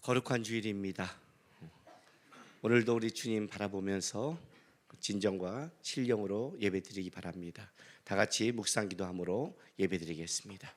거룩한 주일입니다. 오늘도 우리 주님 바라보면서 진정과 신령으로 예배드리기 바랍니다. 다 같이 묵상 기도함으로 예배드리겠습니다.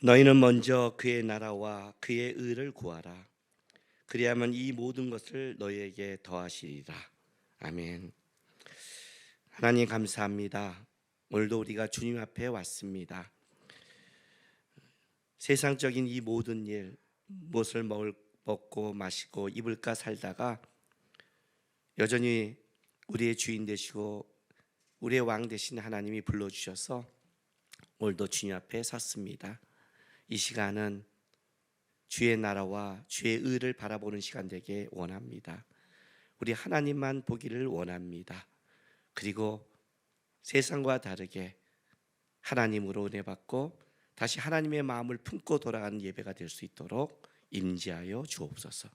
너희는 먼저 그의 나라와 그의 의를 구하라. 그리하면 이 모든 것을 너희에게 더하시리라. 아멘. 하나님 감사합니다. 오늘도 우리가 주님 앞에 왔습니다. 세상적인 이 모든 일, 무엇을 먹고 마시고 입을까 살다가 여전히 우리의 주인 되시고 우리의 왕 되신 하나님이 불러주셔서 오늘도 주님 앞에 섰습니다. 이 시간은 주의 나라와 주의 의를 바라보는 시간 되게 원합니다. 우리 하나님만 보기를 원합니다. 그리고 세상과 다르게 하나님으로 은혜 받고 다시 하나님의 마음을 품고 돌아가는 예배가 될 수 있도록 임재하여 주옵소서.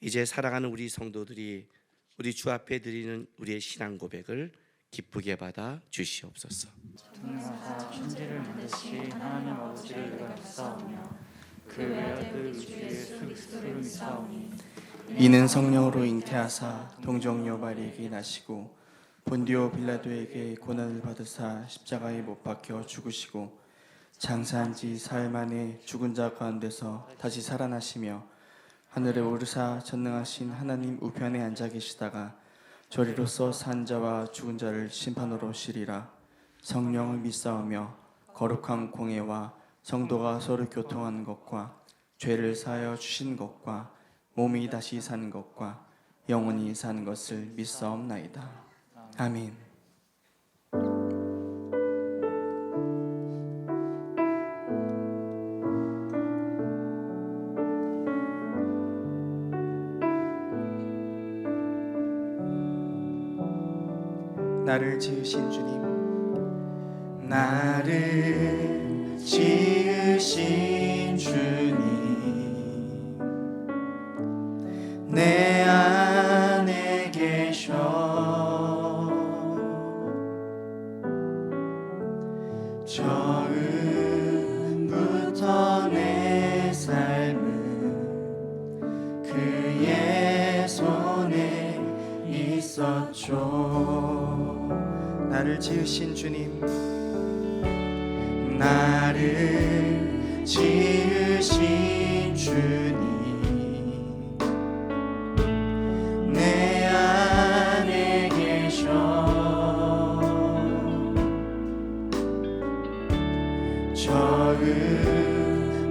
이제 사랑하는 우리 성도들이 우리 주 앞에 드리는 우리의 신앙 고백을 기쁘게 받아 주시옵소서. 통하사 천지를 만드신 하나님 아버지를 내가 믿사오며 그 외아들 우주 예수 그리스도를 믿사오니 이는 성령으로 잉태하사 동정녀 마리에게 나시고 본디오 빌라도에게 고난을 받으사 십자가에 못 박혀 죽으시고 장사한 지 사흘 만에 죽은 자 가운데서 다시 살아나시며 하늘에 오르사 전능하신 하나님 우편에 앉아 계시다가 저리로서 산 자와 죽은 자를 심판으로 오시리라. 성령을 믿사오며 거룩한 공예와 성도가 서로 교통하는 것과 죄를 사하여 주신 것과 몸이 다시 사는 것과 영원히 사는 것을 믿사옵나이다. 아멘. 나를 지으신 주님, 나를 지으신 주님, 내 안에 계셔 처음부터 내 삶은 그의 손에 있었죠. 나를 지으신 주님, 나를 지으신 주님, 내 안에 계셔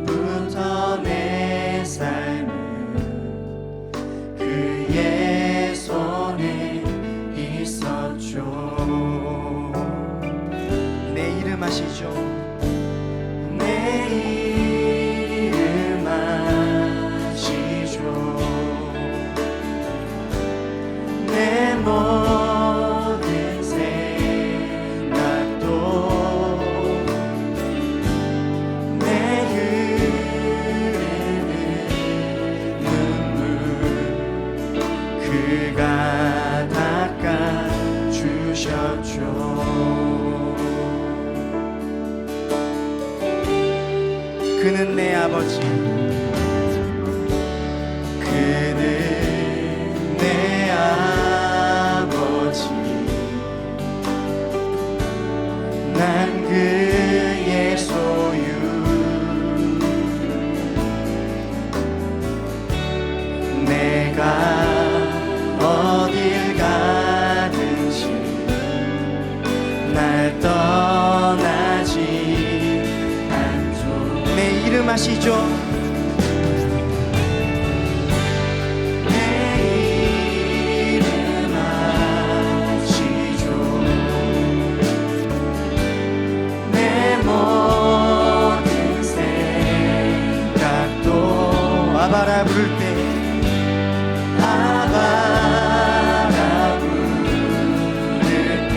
처음부터 내 삶은 그의 손에 있었죠. 내 이름 아시죠? 내 이름 아시죠? 내 모든 생각도 내 흐르는 눈물 그가 닦아 주셨죠. 그는 내 아버지, 그는 내 아버지, 난 그의 소유, 내가 어딜 가든지 날 떠나지 이름하시죠. 내 이름하시죠. 내 모든 생각도 아바라 부를 때 아바라 부를 때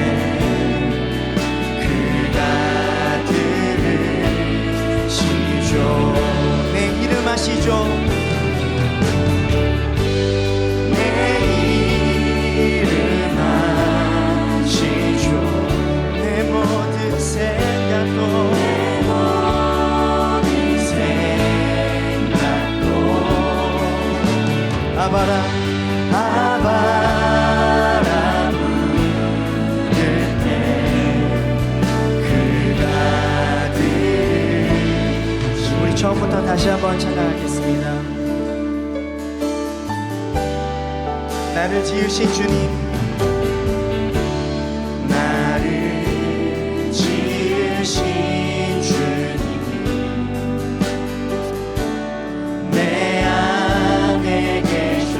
그가 들으시죠. 내 이름하시죠. 내 이름하시죠. 내 모든 생각도 아바라 아바라 부를 때 그가 들으시. 우리 처음부터 다시 한번 찬양하겠습니다. 나를 지으신 주님, 나를 지으신 주님, 내 안에 계셔.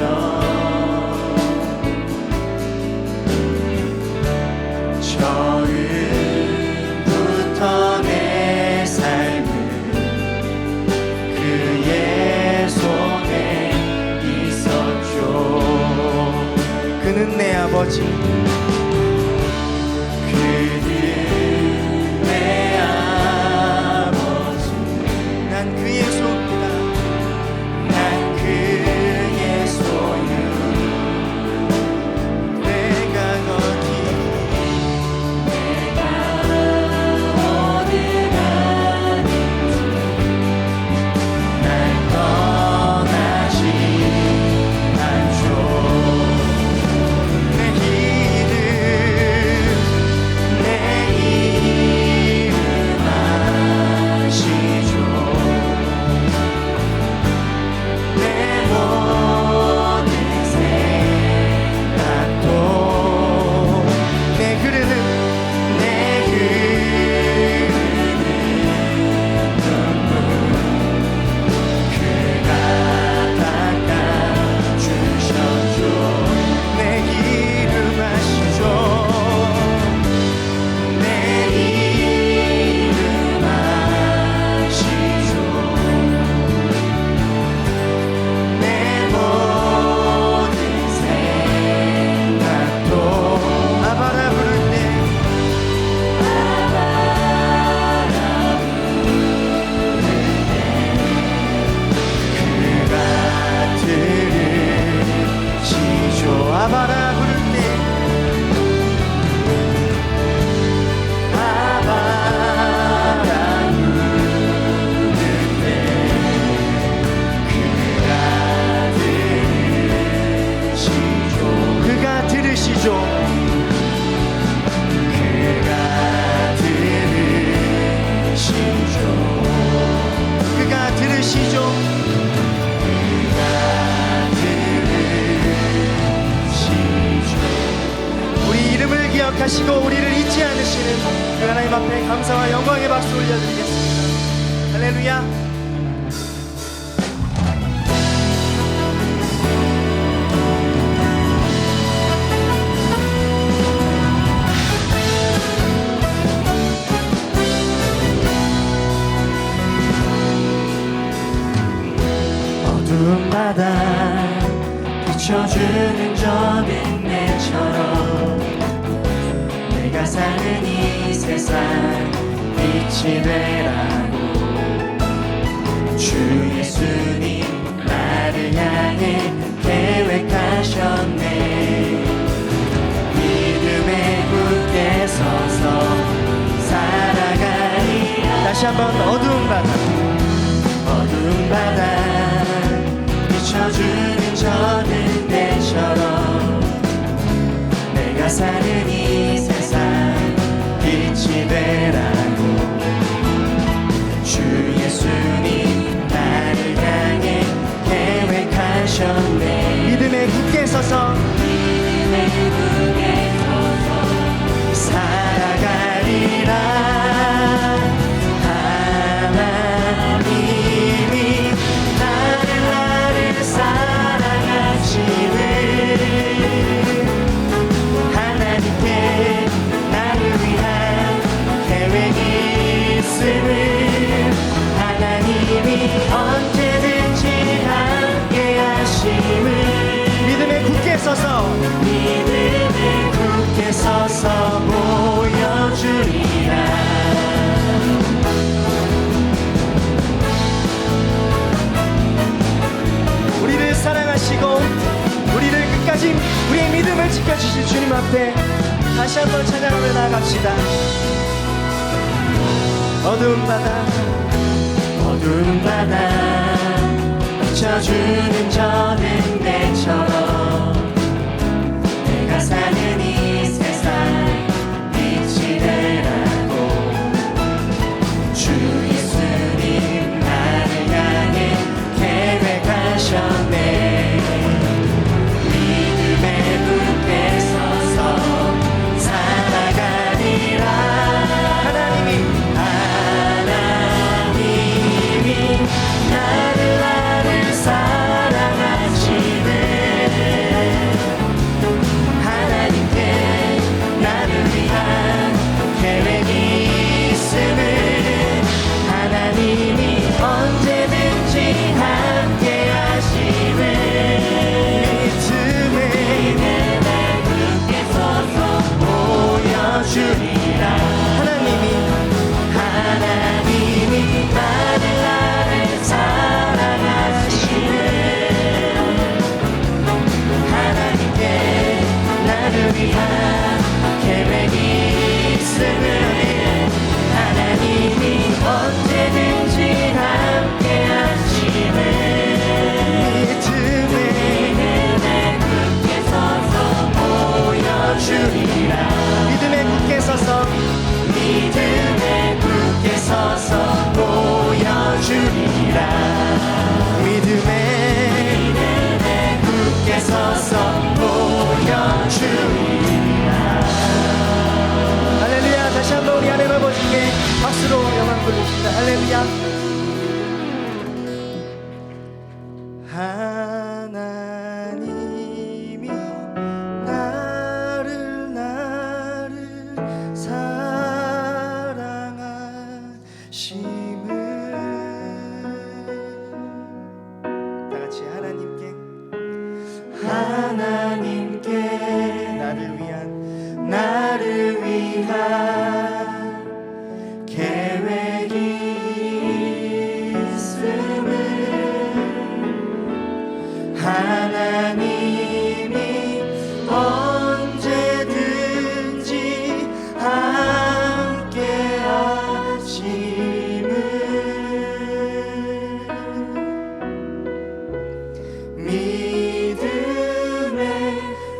처음부터 내 삶은 그의 손에 있었죠. 그는 내 아버지, 그는 내 아버지. 난 그의 소유다. 난 그의 소유. 내가 어디 날 떠나지 않죠. 내 이름 아시죠. 내 모든 생각도 내 흐르는 눈물 그가 닦아주셨죠. 내 이름 아시죠. 내 이름 아시죠. 내 모든 생각도 아바라 부를 때 그가 들으시죠. 아바라 부를 때 아바라 부를 때 그가 들으시죠. 그가 들으시죠. 그가 들으시죠. 그가 들으시죠. 그가 들으시죠. 우리 이름을 기억하시고 우리를 잊지 않으시는 그 하나님 앞에 감사와 영광의 박수 올려드리겠습니다. 할렐루야. 어두운 바다 비춰주는 저 빛내처럼 내가 사는 이 세상 빛이 되라고 주 예수님 나를 향해 계획하셨네. 믿음에 굳게 서서 살아가리라. 다시 한번 어두운 바다 비춰주는 저 빛내처럼 내가 사는 이 세상 빛이 되라고 주 예수님 나를 향해 계획하셨네. 믿음에 굳게 서서 살아가리라. 하나님 한번 찬양하며 나아갑시다. 어두운 바다 비춰주는 저 등대처럼 내가 사는 이 세상 빛이 되라고 주 예수님 나를 향해 계획하셨네. 믿음에 붙게 서서 살아가리라. 하나님이 나를 사랑하시네. 하나님께 나를 위한 계획이 있음을 하나님이 언제든지 함께 하시네. 믿음에 굳게 서서 보여주리라. 하나님이 나를 사랑하시네. 하나님께 나를 위한 계획이 있음을 하나님이 언제든지 함께 하시네. 믿음에 굳게 서서 보여주리라. 믿음에 굳게 서서 보여주리라. 믿음에 굳게 서서 보여주리라. 할렐루야. 다시 한번 우리 하나님 아버지께 박수로 영광 돌립시다. 할렐루야. 하나님이 나를 사랑하심을 다같이 하나님께 나를 위한 계획이 있음을 하나님이 언제든지 함께 하심을 믿음에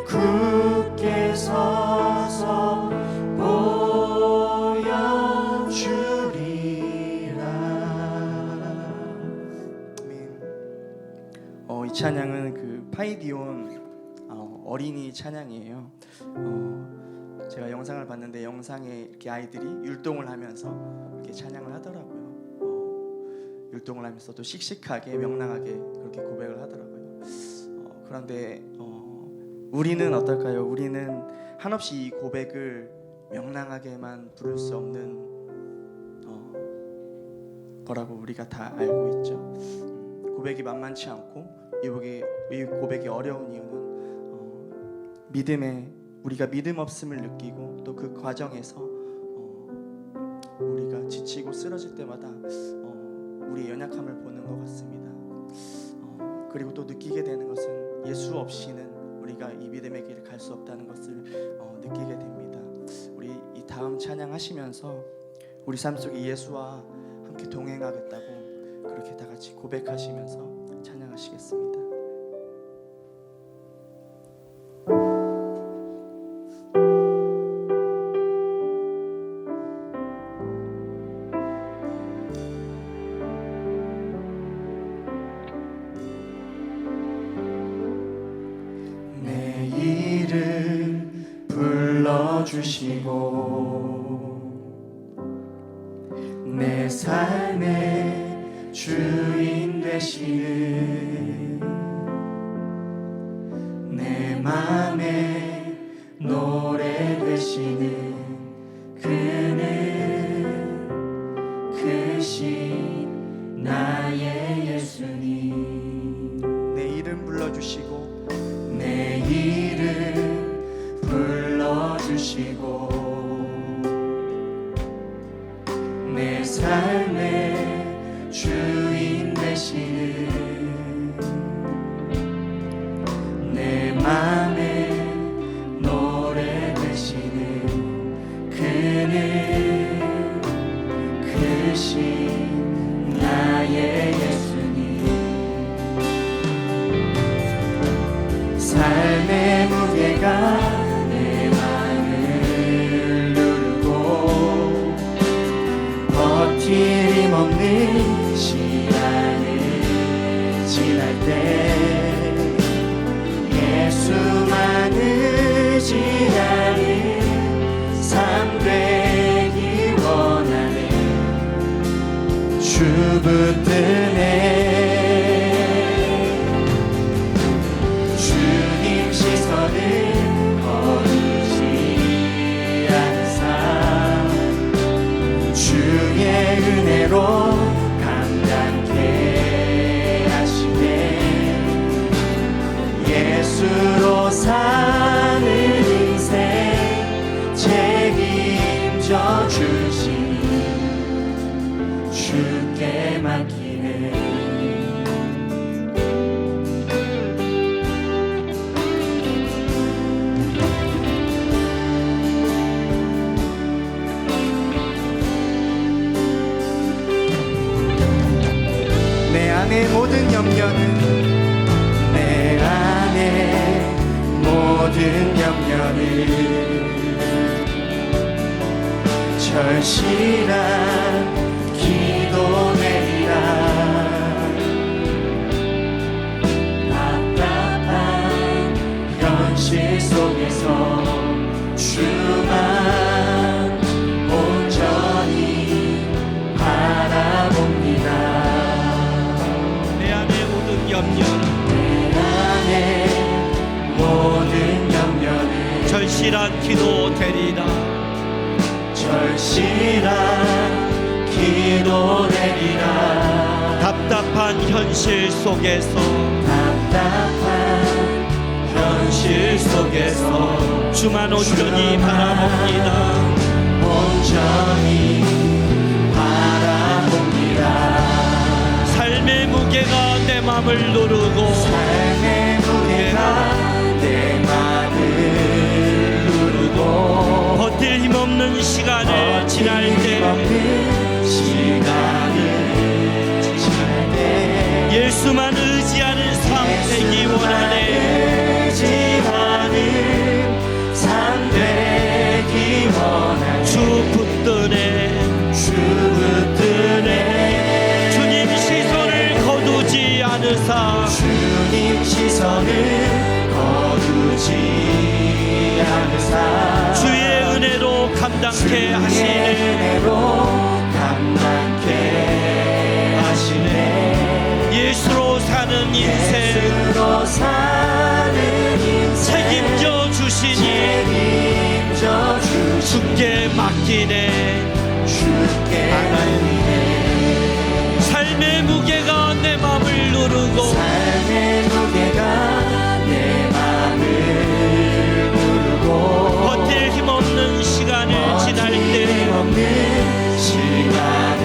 굳게 서서 보여주리라. 이 찬양은 그 파이디온 어린이 찬양이에요. 제가 영상을 봤는데 영상에 이렇게 아이들이 율동을 하면서 이렇게 찬양을 하더라고요. 율동을 하면서 또 씩씩하게 명랑하게 그렇게 고백을 하더라고요. 그런데 우리는 어떨까요? 우리는 한없이 이 고백을 명랑하게만 부를 수 없는 거라고 우리가 다 알고 있죠. 고백이 만만치 않고 이 고백이 어려운 이유는 우리가 믿음 없음을 느끼고 또 그 과정에서 우리가 지치고 쓰러질 때마다 우리의 연약함을 보는 것 같습니다. 그리고 또 느끼게 되는 것은 예수 없이는 우리가 이 믿음의 길을 갈 수 없다는 것을 느끼게 됩니다. 우리 이 다음 찬양하시면서 우리 삶 속에 예수와 함께 동행하겠다고 그렇게 다 같이 고백하시면서 찬양하시겠습니다. 내 이름 불러주시고 내 삶의 주인 되시는 내 맘에 노래 되시는 그는 크신 나의 예수님. 내 이름 불러주시고 내 이름 불러주시고 내 삶의 주인 되시는 많은 크신 나의 예수님, 삶의 무게가 내 맘을 누르고 버팀 없는 시간을 지날 때 예수만 의지하는 삶 되기 원하네. 주 붙드네. 주님 시선을 거두지 않은 삶, 주의 은혜로 감당케 하시네. 예수로 사는 인생 책임져 주시니 주께 맡기네. 내 안의 모든 염려는, 내 안의 모든 염려는 절실한 기도 내리라. 답답한 현실 속에서 주만 온전히 바라봅니다. 내 안의 모든 염려는, 내 안의 모든 염려는 절실한 기도 되리라. 절실한 기도 내리라. 답답한 현실 속에서, 답답한 현실 속에서 주만 온전히 바라봅니다. 온전히 바라봅니다. 삶의 무게가 내 맘을 누르고, 삶의 무게가 내 맘을 누르고 버틸 힘없는 시간을 지날 때 예수만 의지하는 삶 되기 원하네. 삶 되기 원하네. 주 붙드네. 주 붙드네. 주님 시선을 거두지 않으사, 주님 시선을 거두지 않으사 주의 은혜로 감당케 주의 하시네. 은혜로 감당케 하시네. 예수로 사는 인생 예수로 사는 인생 책임져 주시니 책임져 주시니 주께 맡기네. 주께 맡기네. 삶의 무게가 내 맘을 누르고, 삶의 무게가 내 맘을 누르고 버틸 힘없는 시간을 지날 때 없는 시간을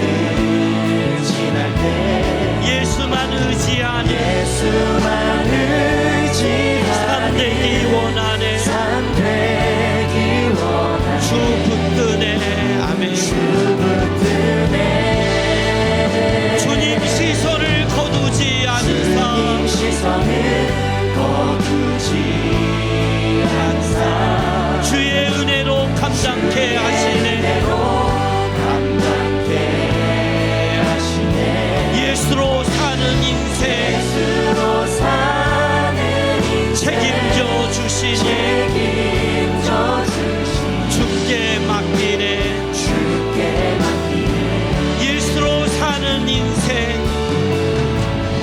지날 때 예수만 의지하는 예수만 의지하는 삶 되기 원하네. 삶 되기 원하네. 주 붙드네. 아멘. 주 붙드네. 주님 시선을 거두지 않으사, 주님 시선을 거두지 않사 주의 은혜로 감당케 하시네. 감당케 하시네. 예수로 사는 인생 예수로 사는 인생 책임져 주시니 책임져 주시니 주께 맡기네. 주께 맡기네. 예수로 사는 인생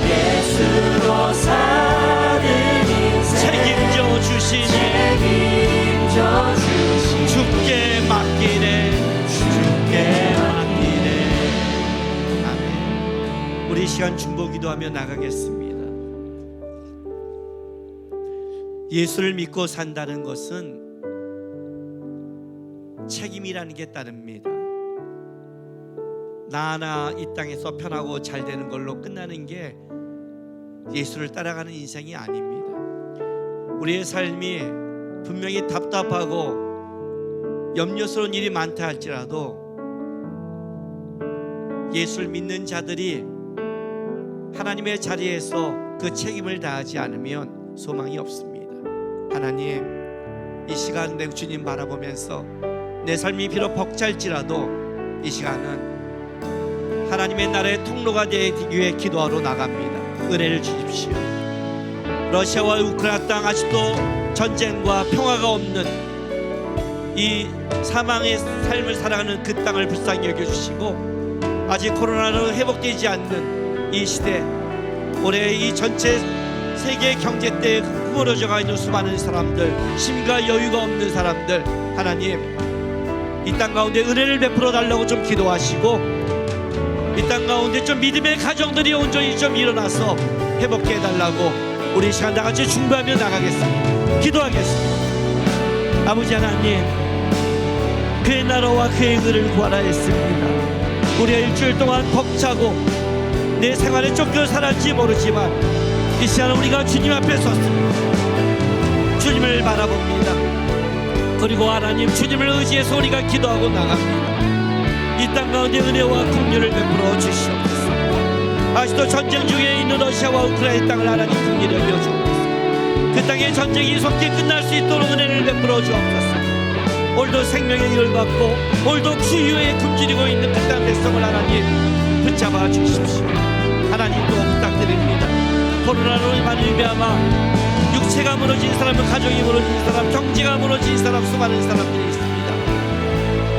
예수로 사는 인생 책임져 주시니 책임져 주시니 주께 맡기네. 주께 맡기네. 아멘. 우리 이 시간 중보 기도하며 나가겠습니다. 예수를 믿고 산다는 것은 책임이라는 게 따릅니다. 나 하나 이 땅에서 편하고 잘 되는 걸로 끝나는 게 예수를 따라가는 인생이 아닙니다. 우리의 삶이 분명히 답답하고 염려스러운 일이 많다 할지라도 예수를 믿는 자들이 하나님의 자리에서 그 책임을 다하지 않으면 소망이 없습니다. 하나님, 이 시간 내 주님 바라보면서 내 삶이 비록 벅찰지라도 이 시간은 하나님의 나라의 통로가 되기 위해 기도하러 나갑니다. 은혜를 주십시오. 러시아와 우크라이나 땅 아직도 전쟁과 평화가 없는 이 사망의 삶을 살아가는 그 땅을 불쌍히 여겨주시고, 아직 코로나로 회복되지 않는 이 시대, 올해 이 전체 세계 경제 때에 흐물어져가 있는 수많은 사람들, 힘과 여유가 없는 사람들, 하나님 이 땅 가운데 은혜를 베풀어 달라고 좀 기도하시고, 이 땅 가운데 좀 믿음의 가정들이 온전히 좀 일어나서 회복해 달라고 우리 시간 다 같이 중보하며 나가겠습니다. 기도하겠습니다. 아버지 하나님, 그의 나라와 그의 의를 구하라 했습니다. 우리가 일주일 동안 벅차고 내 생활에 쫓겨 살았지 모르지만 이 시간 우리가 주님 앞에 섰습니다. 주님을 바라봅니다. 그리고 하나님, 주님을 의지해서 우리가 기도하고 나갑니다. 이 땅 가운데 은혜와 긍휼을 베풀어 주시옵소서. 아직도 전쟁 중에 있는 러시아와 우크라이나 땅을 하나님 긍휼히 여겨 주옵소서. 그 땅의 전쟁이 속히 끝날 수 있도록 은혜를 베풀어 주옵소서. 오늘도 생명의 일을 받고 오늘도 주유에 굶주리고 있는 그 땅 백성을 하나님 붙잡아 주십시오. 하나님 또 부탁드립니다. 코로나로 말미암아 육체가 무너진 사람, 가정이 무너진 사람, 경제가 무너진 사람, 수많은 사람들이 있습니다.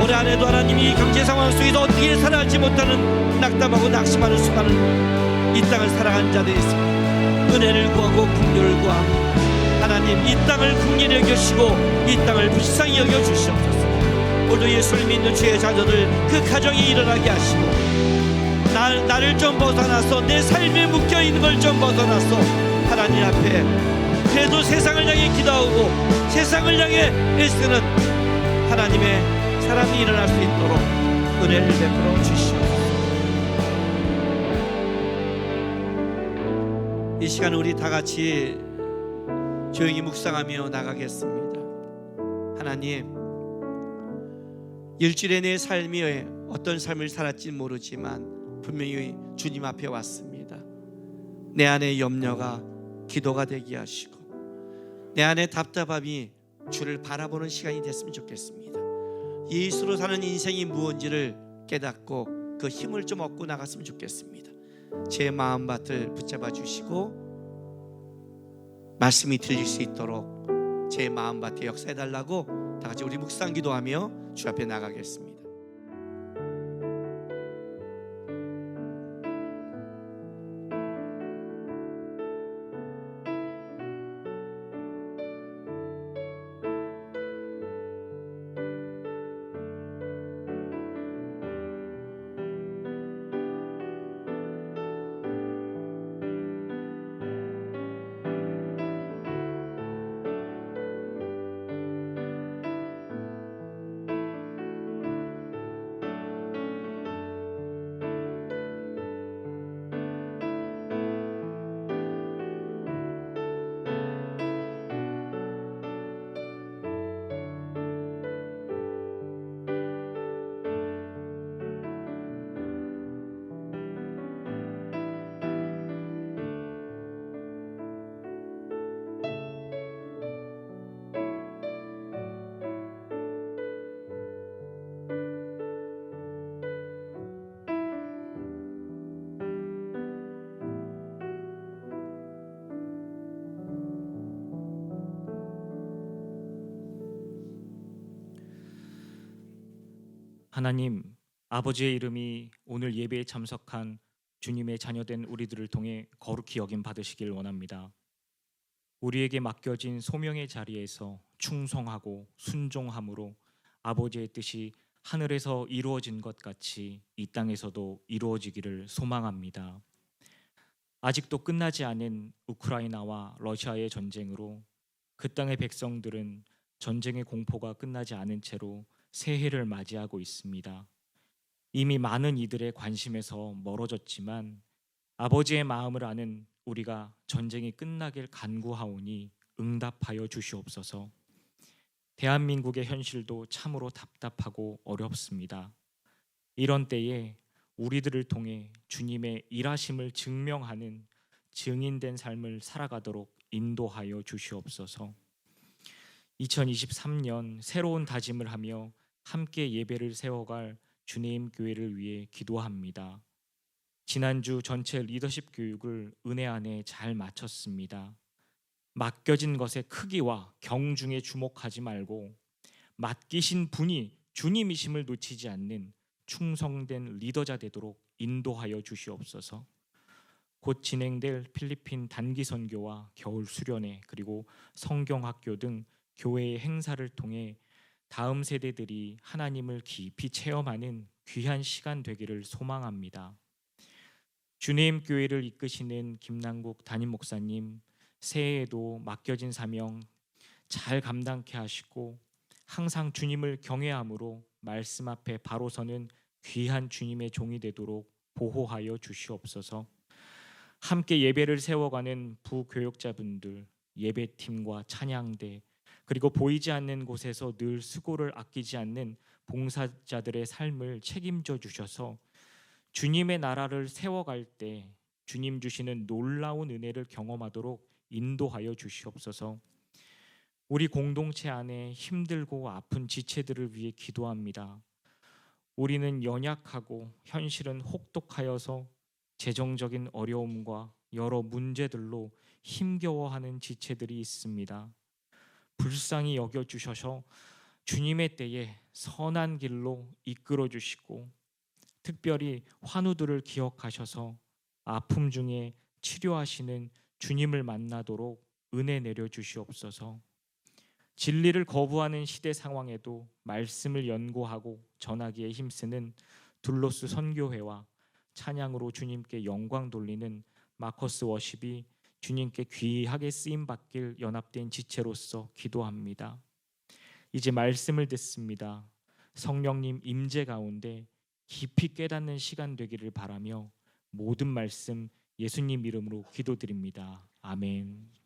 올해 안에도 하나님이 경제 상황 속에서 어떻게 살아가지 못하는 낙담하고 낙심하는 수많은 이 땅을 살아가는 자들이 있습니다. 은혜를 구하고 긍휼을 구합니다. 하나님, 이 땅을 긍휼히 여겨주시고 이 땅을 불쌍히 여겨주시옵소서. 오늘도 예수를 믿는 주의 자녀들, 그 가정이 일어나게 하시고 나를 좀 벗어나서 내 삶에 묶여있는 걸 좀 벗어나서 하나님 앞에 그래도 세상을 향해 기도하고 세상을 향해 애쓰는 하나님의 사람이 일어날 수 있도록 은혜를 베풀어 주시옵소서. 이 시간 우리 다 같이 조용히 묵상하며 나가겠습니다. 하나님, 일주일에 내 삶이 어떤 삶을 살았지 모르지만 분명히 주님 앞에 왔습니다. 내 안에 염려가 기도가 되게 하시고 내 안에 답답함이 주를 바라보는 시간이 됐으면 좋겠습니다. 예수로 사는 인생이 무엇인지를 깨닫고 그 힘을 좀 얻고 나갔으면 좋겠습니다. 제 마음밭을 붙잡아 주시고 말씀이 들릴 수 있도록 제 마음밭에 역사해달라고 다 같이 우리 묵상 기도하며 주 앞에 나가겠습니다. 하나님, 아버지의 이름이 오늘 예배에 참석한 주님의 자녀된 우리들을 통해 거룩히 여김 받으시길 원합니다. 우리에게 맡겨진 소명의 자리에서 충성하고 순종함으로 아버지의 뜻이 하늘에서 이루어진 것 같이 이 땅에서도 이루어지기를 소망합니다. 아직도 끝나지 않은 우크라이나와 러시아의 전쟁으로 그 땅의 백성들은 전쟁의 공포가 끝나지 않은 채로 새해를 맞이하고 있습니다. 이미 많은 이들의 관심에서 멀어졌지만 아버지의 마음을 아는 우리가 전쟁이 끝나길 간구하오니 응답하여 주시옵소서. 대한민국의 현실도 참으로 답답하고 어렵습니다. 이런 때에 우리들을 통해 주님의 일하심을 증명하는 증인된 삶을 살아가도록 인도하여 주시옵소서. 2023년 새로운 다짐을 하며 함께 예배를 세워갈 주님 교회를 위해 기도합니다. 지난주 전체 리더십 교육을 은혜 안에 잘 마쳤습니다. 맡겨진 것의 크기와 경중에 주목하지 말고 맡기신 분이 주님이심을 놓치지 않는 충성된 리더자 되도록 인도하여 주시옵소서. 곧 진행될 필리핀 단기 선교와 겨울 수련회 그리고 성경학교 등 교회의 행사를 통해 다음 세대들이 하나님을 깊이 체험하는 귀한 시간 되기를 소망합니다. 주님 교회를 이끄시는 김남국 담임 목사님, 새해에도 맡겨진 사명 잘 감당케 하시고 항상 주님을 경외함으로 말씀 앞에 바로 서는 귀한 주님의 종이 되도록 보호하여 주시옵소서. 함께 예배를 세워가는 부교역자분들, 예배팀과 찬양대 그리고 보이지 않는 곳에서 늘 수고를 아끼지 않는 봉사자들의 삶을 책임져 주셔서 주님의 나라를 세워갈 때 주님 주시는 놀라운 은혜를 경험하도록 인도하여 주시옵소서. 우리 공동체 안에 힘들고 아픈 지체들을 위해 기도합니다. 우리는 연약하고 현실은 혹독하여서 재정적인 어려움과 여러 문제들로 힘겨워하는 지체들이 있습니다. 불쌍히 여겨주셔서 주님의 때에 선한 길로 이끌어 주시고 특별히 환우들을 기억하셔서 아픔 중에 치료하시는 주님을 만나도록 은혜 내려 주시옵소서. 진리를 거부하는 시대 상황에도 말씀을 연구하고 전하기에 힘쓰는 둘로스 선교회와 찬양으로 주님께 영광 돌리는 마커스 워십이 주님께 귀하게 쓰임받길 연합된 지체로서 기도합니다. 이제 말씀을 듣습니다. 성령님 임재 가운데 깊이 깨닫는 시간 되기를 바라며 모든 말씀 예수님 이름으로 기도드립니다. 아멘.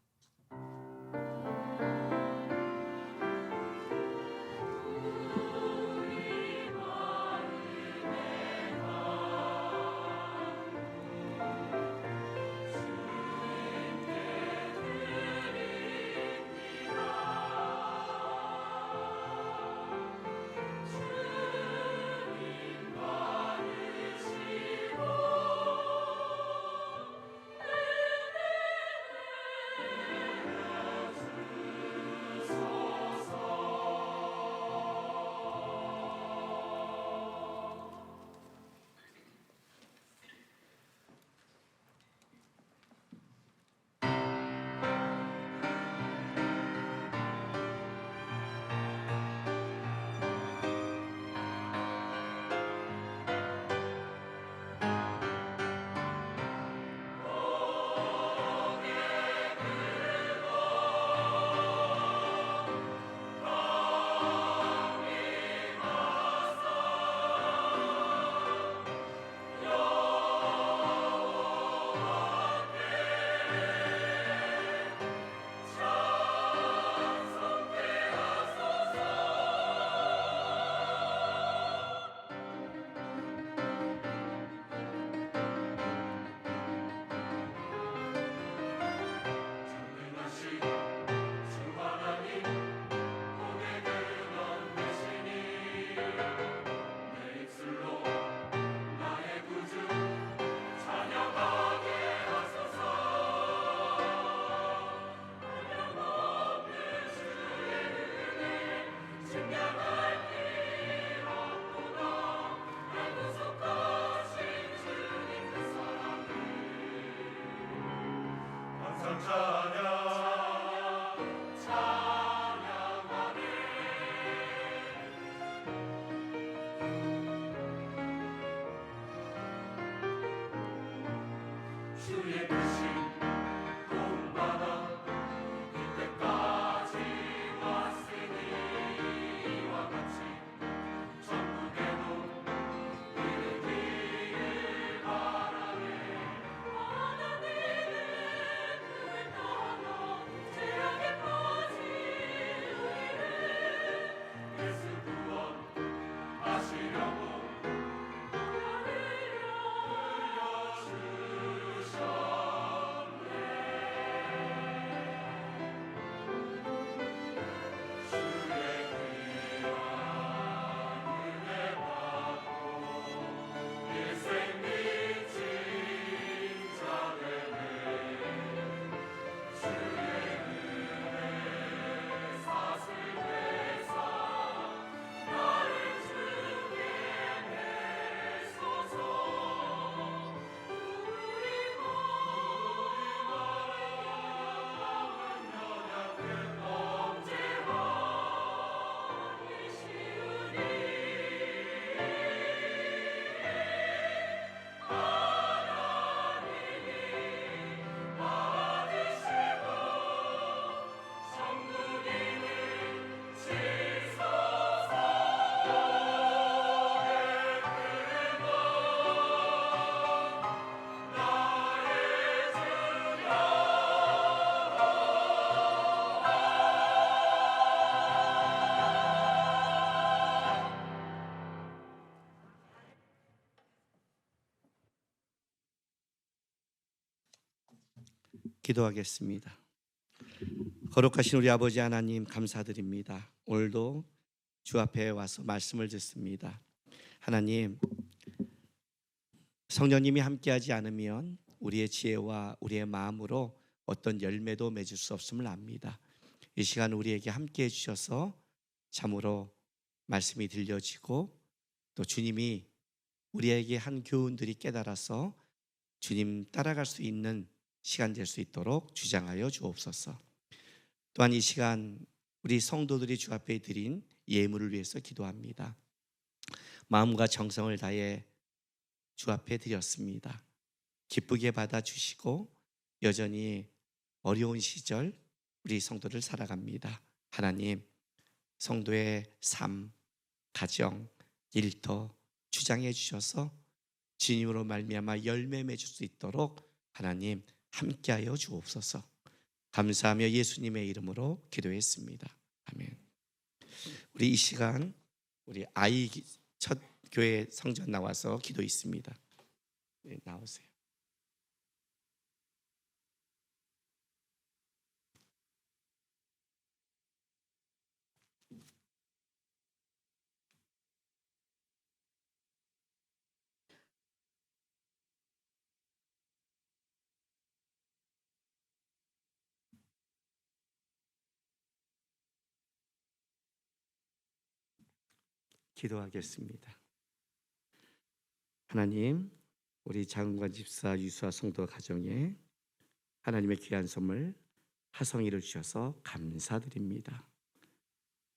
기도하겠습니다. 거룩하신 우리 아버지 하나님 감사드립니다. 오늘도 주 앞에 와서 말씀을 듣습니다. 하나님, 성령님이 함께하지 않으면 우리의 지혜와 우리의 마음으로 어떤 열매도 맺을 수 없음을 압니다. 이 시간 우리에게 함께해 주셔서 참으로 말씀이 들려지고 또 주님이 우리에게 한 교훈들이 깨달아서 주님 따라갈 수 있는 시간 될 수 있도록 주장하여 주옵소서. 또한 이 시간 우리 성도들이 주 앞에 드린 예물을 위해서 기도합니다. 마음과 정성을 다해 주 앞에 드렸습니다. 기쁘게 받아주시고 여전히 어려운 시절 우리 성도를 살아갑니다. 하나님, 성도의 삶, 가정, 일터 주장해 주셔서 주님으로 말미암아 열매 맺을 수 있도록 하나님 함께하여 주옵소서. 감사하며 예수님의 이름으로 기도했습니다. 아멘. 우리 이 시간 우리 아이 첫 교회 성전 나와서 기도 있습니다. 네, 나오세요. 기도하겠습니다. 하나님, 우리 장관 집사 유수아 성도 가정에 하나님의 귀한 선물 하성이를 주셔서 감사드립니다.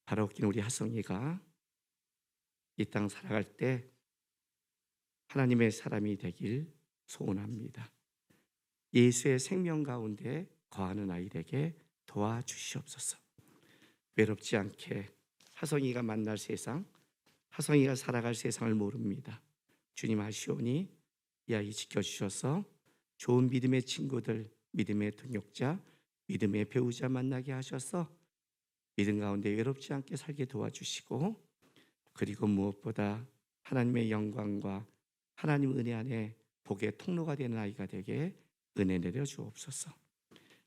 바로 웃긴 우리 하성이가 이 땅 살아갈 때 하나님의 사람이 되길 소원합니다. 예수의 생명 가운데 거하는 아이에게 도와주시옵소서. 외롭지 않게 하성이가 만날 세상, 하성이가 살아갈 세상을 모릅니다. 주님 아시오니 이 아이 지켜주셔서 좋은 믿음의 친구들, 믿음의 동역자, 믿음의 배우자 만나게 하셔서 믿음 가운데 외롭지 않게 살게 도와주시고, 그리고 무엇보다 하나님의 영광과 하나님 은혜 안에 복의 통로가 되는 아이가 되게 은혜 내려 주옵소서.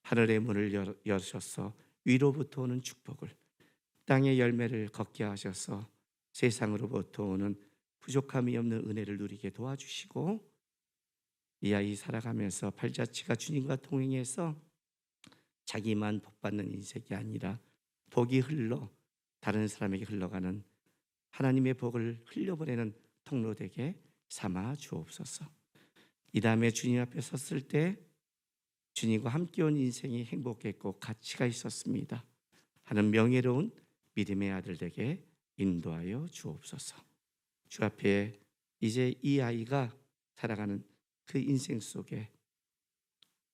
하늘의 문을 여셔서 위로부터 오는 축복을, 땅의 열매를 걷게 하셔서 세상으로부터 오는 부족함이 없는 은혜를 누리게 도와주시고, 이 아이 살아가면서 발자취가 주님과 동행해서 자기만 복받는 인생이 아니라 복이 흘러 다른 사람에게 흘러가는 하나님의 복을 흘려보내는 통로 되게 삼아 주옵소서. 이 다음에 주님 앞에 섰을 때 주님과 함께 온 인생이 행복했고 가치가 있었습니다 하는 명예로운 믿음의 아들에게 인도하여 주옵소서. 주 앞에 이제 이 아이가 살아가는 그 인생 속에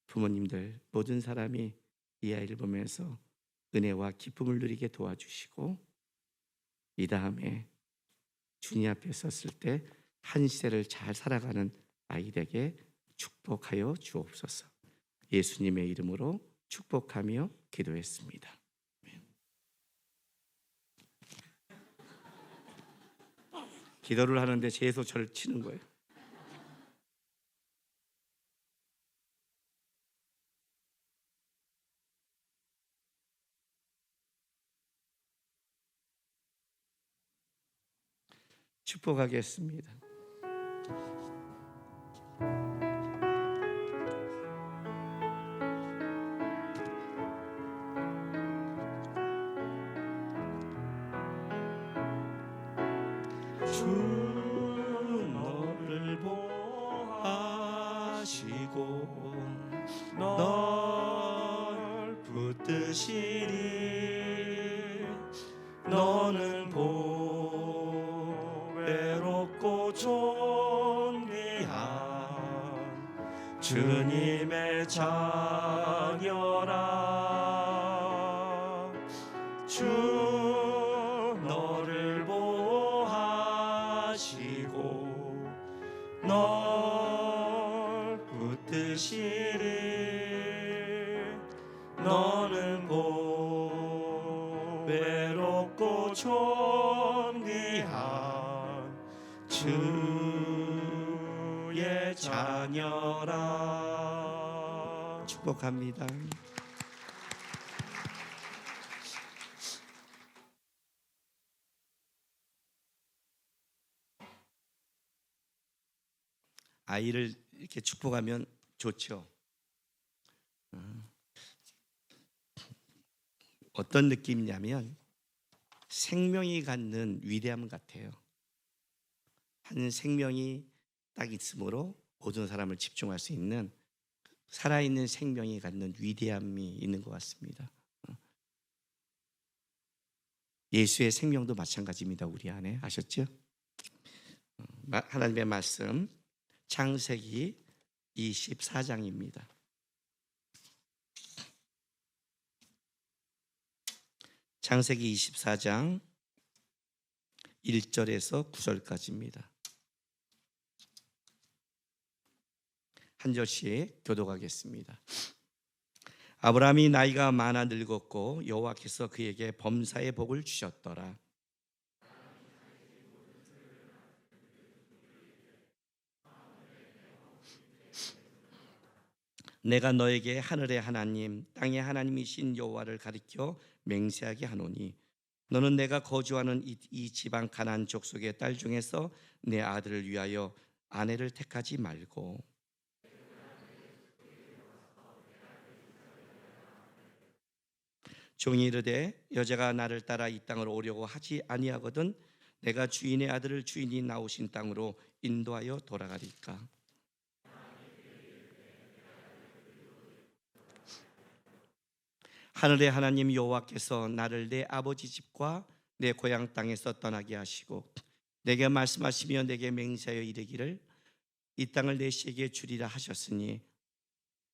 부모님들 모든 사람이 이 아이를 보면서 은혜와 기쁨을 누리게 도와주시고, 이 다음에 주님 앞에 섰을 때 한 시대를 잘 살아가는 아이에게 축복하여 주옵소서. 예수님의 이름으로 축복하며 기도했습니다. 기도를 하는데 계속 저를 치는 거예요. 축복하겠습니다. 주 너를 보호하시고 널 붙드시리. 너는 보배롭고 존귀한 주님의 자녀라. 주 너를 보호하시고 널 붙드시리. 너는 보배롭고 존귀한 주의 자녀라. 축복합니다. 아이를 이렇게 축복하면 좋죠. 어떤 느낌이냐면 생명이 갖는 위대함 같아요. 한 생명이 딱 있으므로 모든 사람을 집중할 수 있는 살아있는 생명이 갖는 위대함이 있는 것 같습니다. 예수의 생명도 마찬가지입니다. 우리 안에 아셨죠? 하나님의 말씀 창세기 24장입니다. 창세기 24장 1절에서 9절까지입니다. 한 절씩 교독하겠습니다. 아브라함이 나이가 많아 늙었고 여호와께서 그에게 범사의 복을 주셨더라. 내가 너에게 하늘의 하나님 땅의 하나님이신 여호와를 가리켜 맹세하게 하노니 너는 내가 거주하는 이 지방 가나안 족속의 딸 중에서 내 아들을 위하여 아내를 택하지 말고 종이 이르되 여자가 나를 따라 이 땅을 오려고 하지 아니하거든 내가 주인의 아들을 주인이 나오신 땅으로 인도하여 돌아가리까. 하늘의 하나님 여호와께서 나를 내 아버지 집과 내 고향 땅에서 떠나게 하시고 내게 말씀하시며 내게 맹세하여 이르기를 이 땅을 내 씨에게 주리라 하셨으니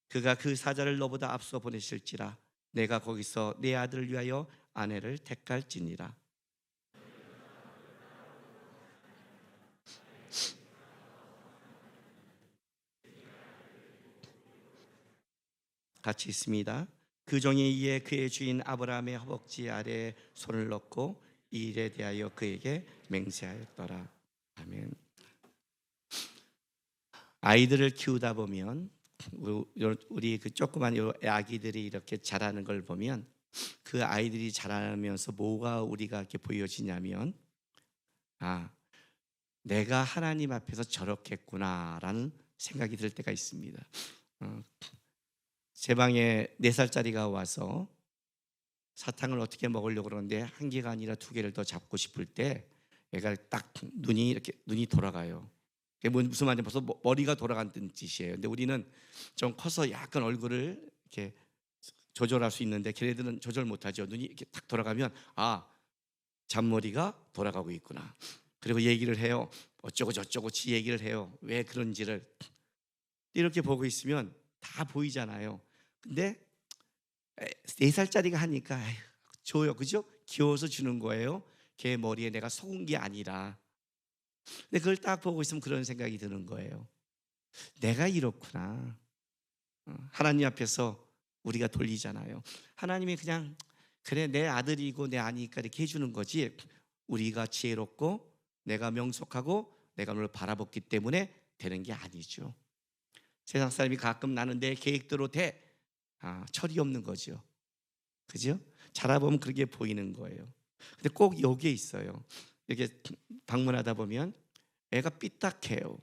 그가 그 사자를 너보다 앞서 보내실지라 내가 거기서 내 아들을 위하여 아내를 택할지니라. 같이 있습니다. 그 종이 이에 그의 주인 아브라함의 허벅지 아래에 손을 넣고 이 일에 대하여 그에게 맹세하였더라. 아멘. 아이들을 키우다 보면 우리 그 조그만 아기들이 이렇게 자라는 걸 보면 그 아이들이 자라면서 뭐가 우리가 이렇게 보여지냐면 내가 하나님 앞에서 저렇겠구나라는 생각이 들 때가 있습니다. 제 방에 4살짜리가 와서 사탕을 어떻게 먹으려고 그러는데 한 개가 아니라 2개를 더 잡고 싶을 때 얘가 딱 눈이 돌아가요. 그게 무슨 말인지 벌써 머리가 돌아간다는 뜻이에요. 근데 우리는 좀 커서 약간 얼굴을 이렇게 조절할 수 있는데 걔네들은 조절 못하죠. 눈이 이렇게 딱 돌아가면 잔머리가 돌아가고 있구나. 그리고 얘기를 해요. 어쩌고 저쩌고 지 얘기를 해요. 왜 그런지를 이렇게 보고 있으면 다 보이잖아요. 근데 4살짜리가 하니까 줘요. 그죠? 귀여워서 주는 거예요. 걔 머리에 내가 속은 게 아니라. 근데 그걸 딱 보고 있으면 그런 생각이 드는 거예요. 내가 이렇구나. 하나님 앞에서 우리가 돌리잖아요. 하나님이 그냥 그래 내 아들이고 내 아니까 이렇게 해주는 거지 우리가 지혜롭고 내가 명석하고 내가 너를 바라봤기 때문에 되는 게 아니죠. 세상 사람이 가끔 나는 내 계획대로 돼. 철이 없는 거죠. 그죠? 자라보면 그렇게 보이는 거예요. 근데 꼭 여기에 있어요. 이렇게 방문하다 보면 애가 삐딱해요.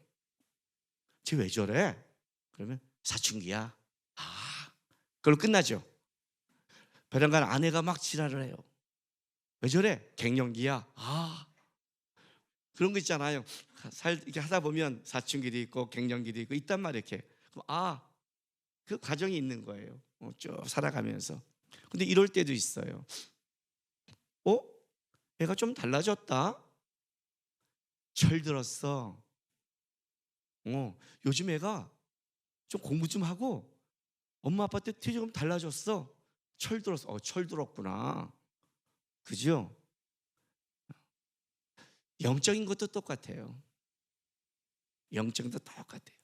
쟤 왜 저래? 그러면 사춘기야. 그걸로 끝나죠. 베란간 아내가 막 지랄을 해요. 왜 저래? 갱년기야. 그런 거 있잖아요. 이렇게 하다 보면 사춘기도 있고 갱년기도 있고 있단 말이에요. 이렇게. 그럼 그 과정이 있는 거예요. 쭉 살아가면서. 근데 이럴 때도 있어요. 애가 좀 달라졌다. 철들었어. 요즘 애가 좀 공부 좀 하고 엄마 아빠 때 조금 달라졌어. 철들었어. 철들었구나. 그죠? 영적인 것도 똑같아요. 영적인 것도 똑같아요.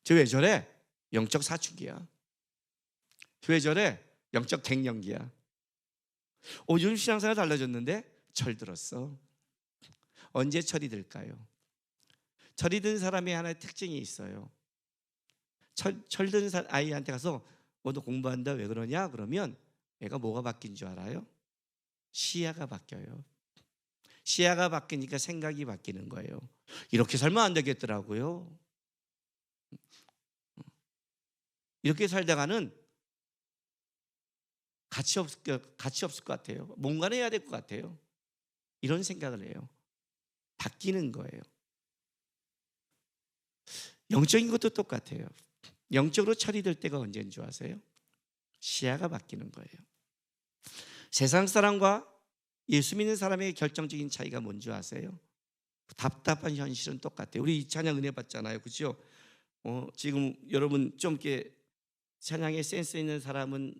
쟤 왜 저래? 영적 사춘기야. 왜 저래? 영적 갱년기야. 요즘 신앙생활 달라졌는데 철들었어. 언제 철이 들까요? 철이 든 사람의 하나의 특징이 있어요. 철든 아이한테 가서 너 공부한다 왜 그러냐 그러면 애가 뭐가 바뀐 줄 알아요? 시야가 바뀌어요. 시야가 바뀌니까 생각이 바뀌는 거예요. 이렇게 살면 안 되겠더라고요. 이렇게 살다가는 가치 없을 것 같아요. 뭔가는 해야 될 것 같아요. 이런 생각을 해요. 바뀌는 거예요. 영적인 것도 똑같아요. 영적으로 처리될 때가 언제인 줄 아세요? 시야가 바뀌는 거예요. 세상 사람과 예수 믿는 사람의 결정적인 차이가 뭔지 아세요? 답답한 현실은 똑같아요. 우리 이 찬양 은혜 받잖아요, 그렇죠? 지금 여러분 좀 이렇게 찬양에 센스 있는 사람은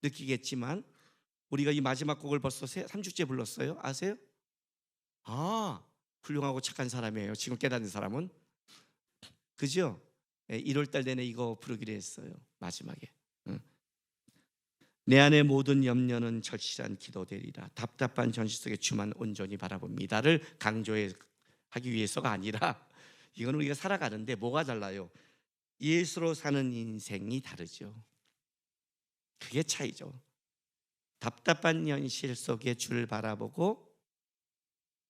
느끼겠지만 우리가 이 마지막 곡을 벌써 3주째 불렀어요. 아세요? 아, 훌륭하고 착한 사람이에요. 지금 깨닫는 사람은. 그죠? 1월 달 내내 이거 부르기로 했어요. 마지막에. 내 안의 모든 염려는 절실한 기도되리라. 답답한 현실 속에 주만 온전히 바라봅니다를 강조하기 위해서가 아니라 이건 우리가 살아가는데 뭐가 달라요? 예수로 사는 인생이 다르죠. 그게 차이죠. 답답한 현실 속에 주를 바라보고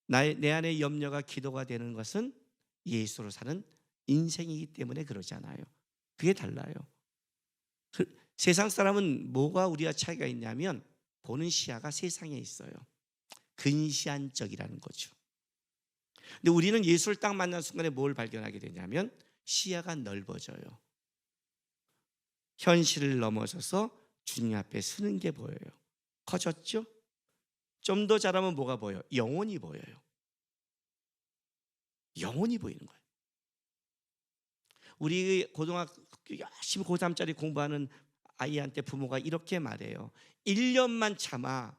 내 안의 염려가 기도가 되는 것은 예수로 사는 인생이기 때문에 그러잖아요. 그게 달라요. 세상 사람은 뭐가 우리와 차이가 있냐면 보는 시야가 세상에 있어요. 근시안적이라는 거죠. 근데 우리는 예수를 딱 만난 순간에 뭘 발견하게 되냐면 시야가 넓어져요. 현실을 넘어서서 주님 앞에 서는 게 보여요. 커졌죠? 좀 더 잘하면 뭐가 보여요? 영혼이 보여요. 영혼이 보이는 거예요. 우리 고등학교 열심히 고3짜리 공부하는 아이한테 부모가 이렇게 말해요. 1년만 참아.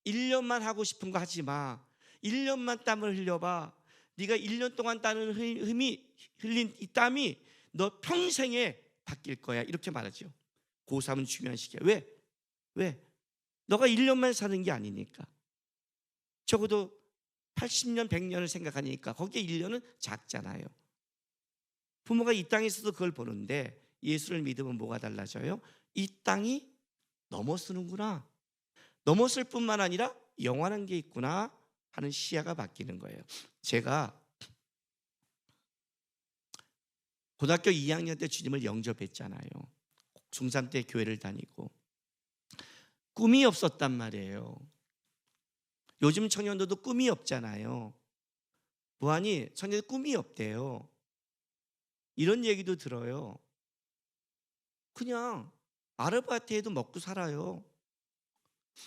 1년만 하고 싶은 거 하지 마. 1년만 땀을 흘려봐. 네가 1년 동안 따는 흘린 이 땀이 너 평생에 바뀔 거야. 이렇게 말하죠. 고3은 중요한 시기야. 왜? 너가 1년만 사는 게 아니니까. 적어도 80년, 100년을 생각하니까 거기에 1년은 작잖아요. 부모가 이 땅에 있어도 그걸 보는데 예수를 믿으면 뭐가 달라져요? 이 땅이 넘어서는구나. 넘어설 뿐만 아니라 영원한 게 있구나 하는 시야가 바뀌는 거예요. 제가 고등학교 2학년 때 주님을 영접했잖아요. 중3 때 교회를 다니고 꿈이 없었단 말이에요. 요즘 청년들도 꿈이 없잖아요. 무한히 청년들 꿈이 없대요. 이런 얘기도 들어요. 그냥 아르바이트해도 먹고 살아요.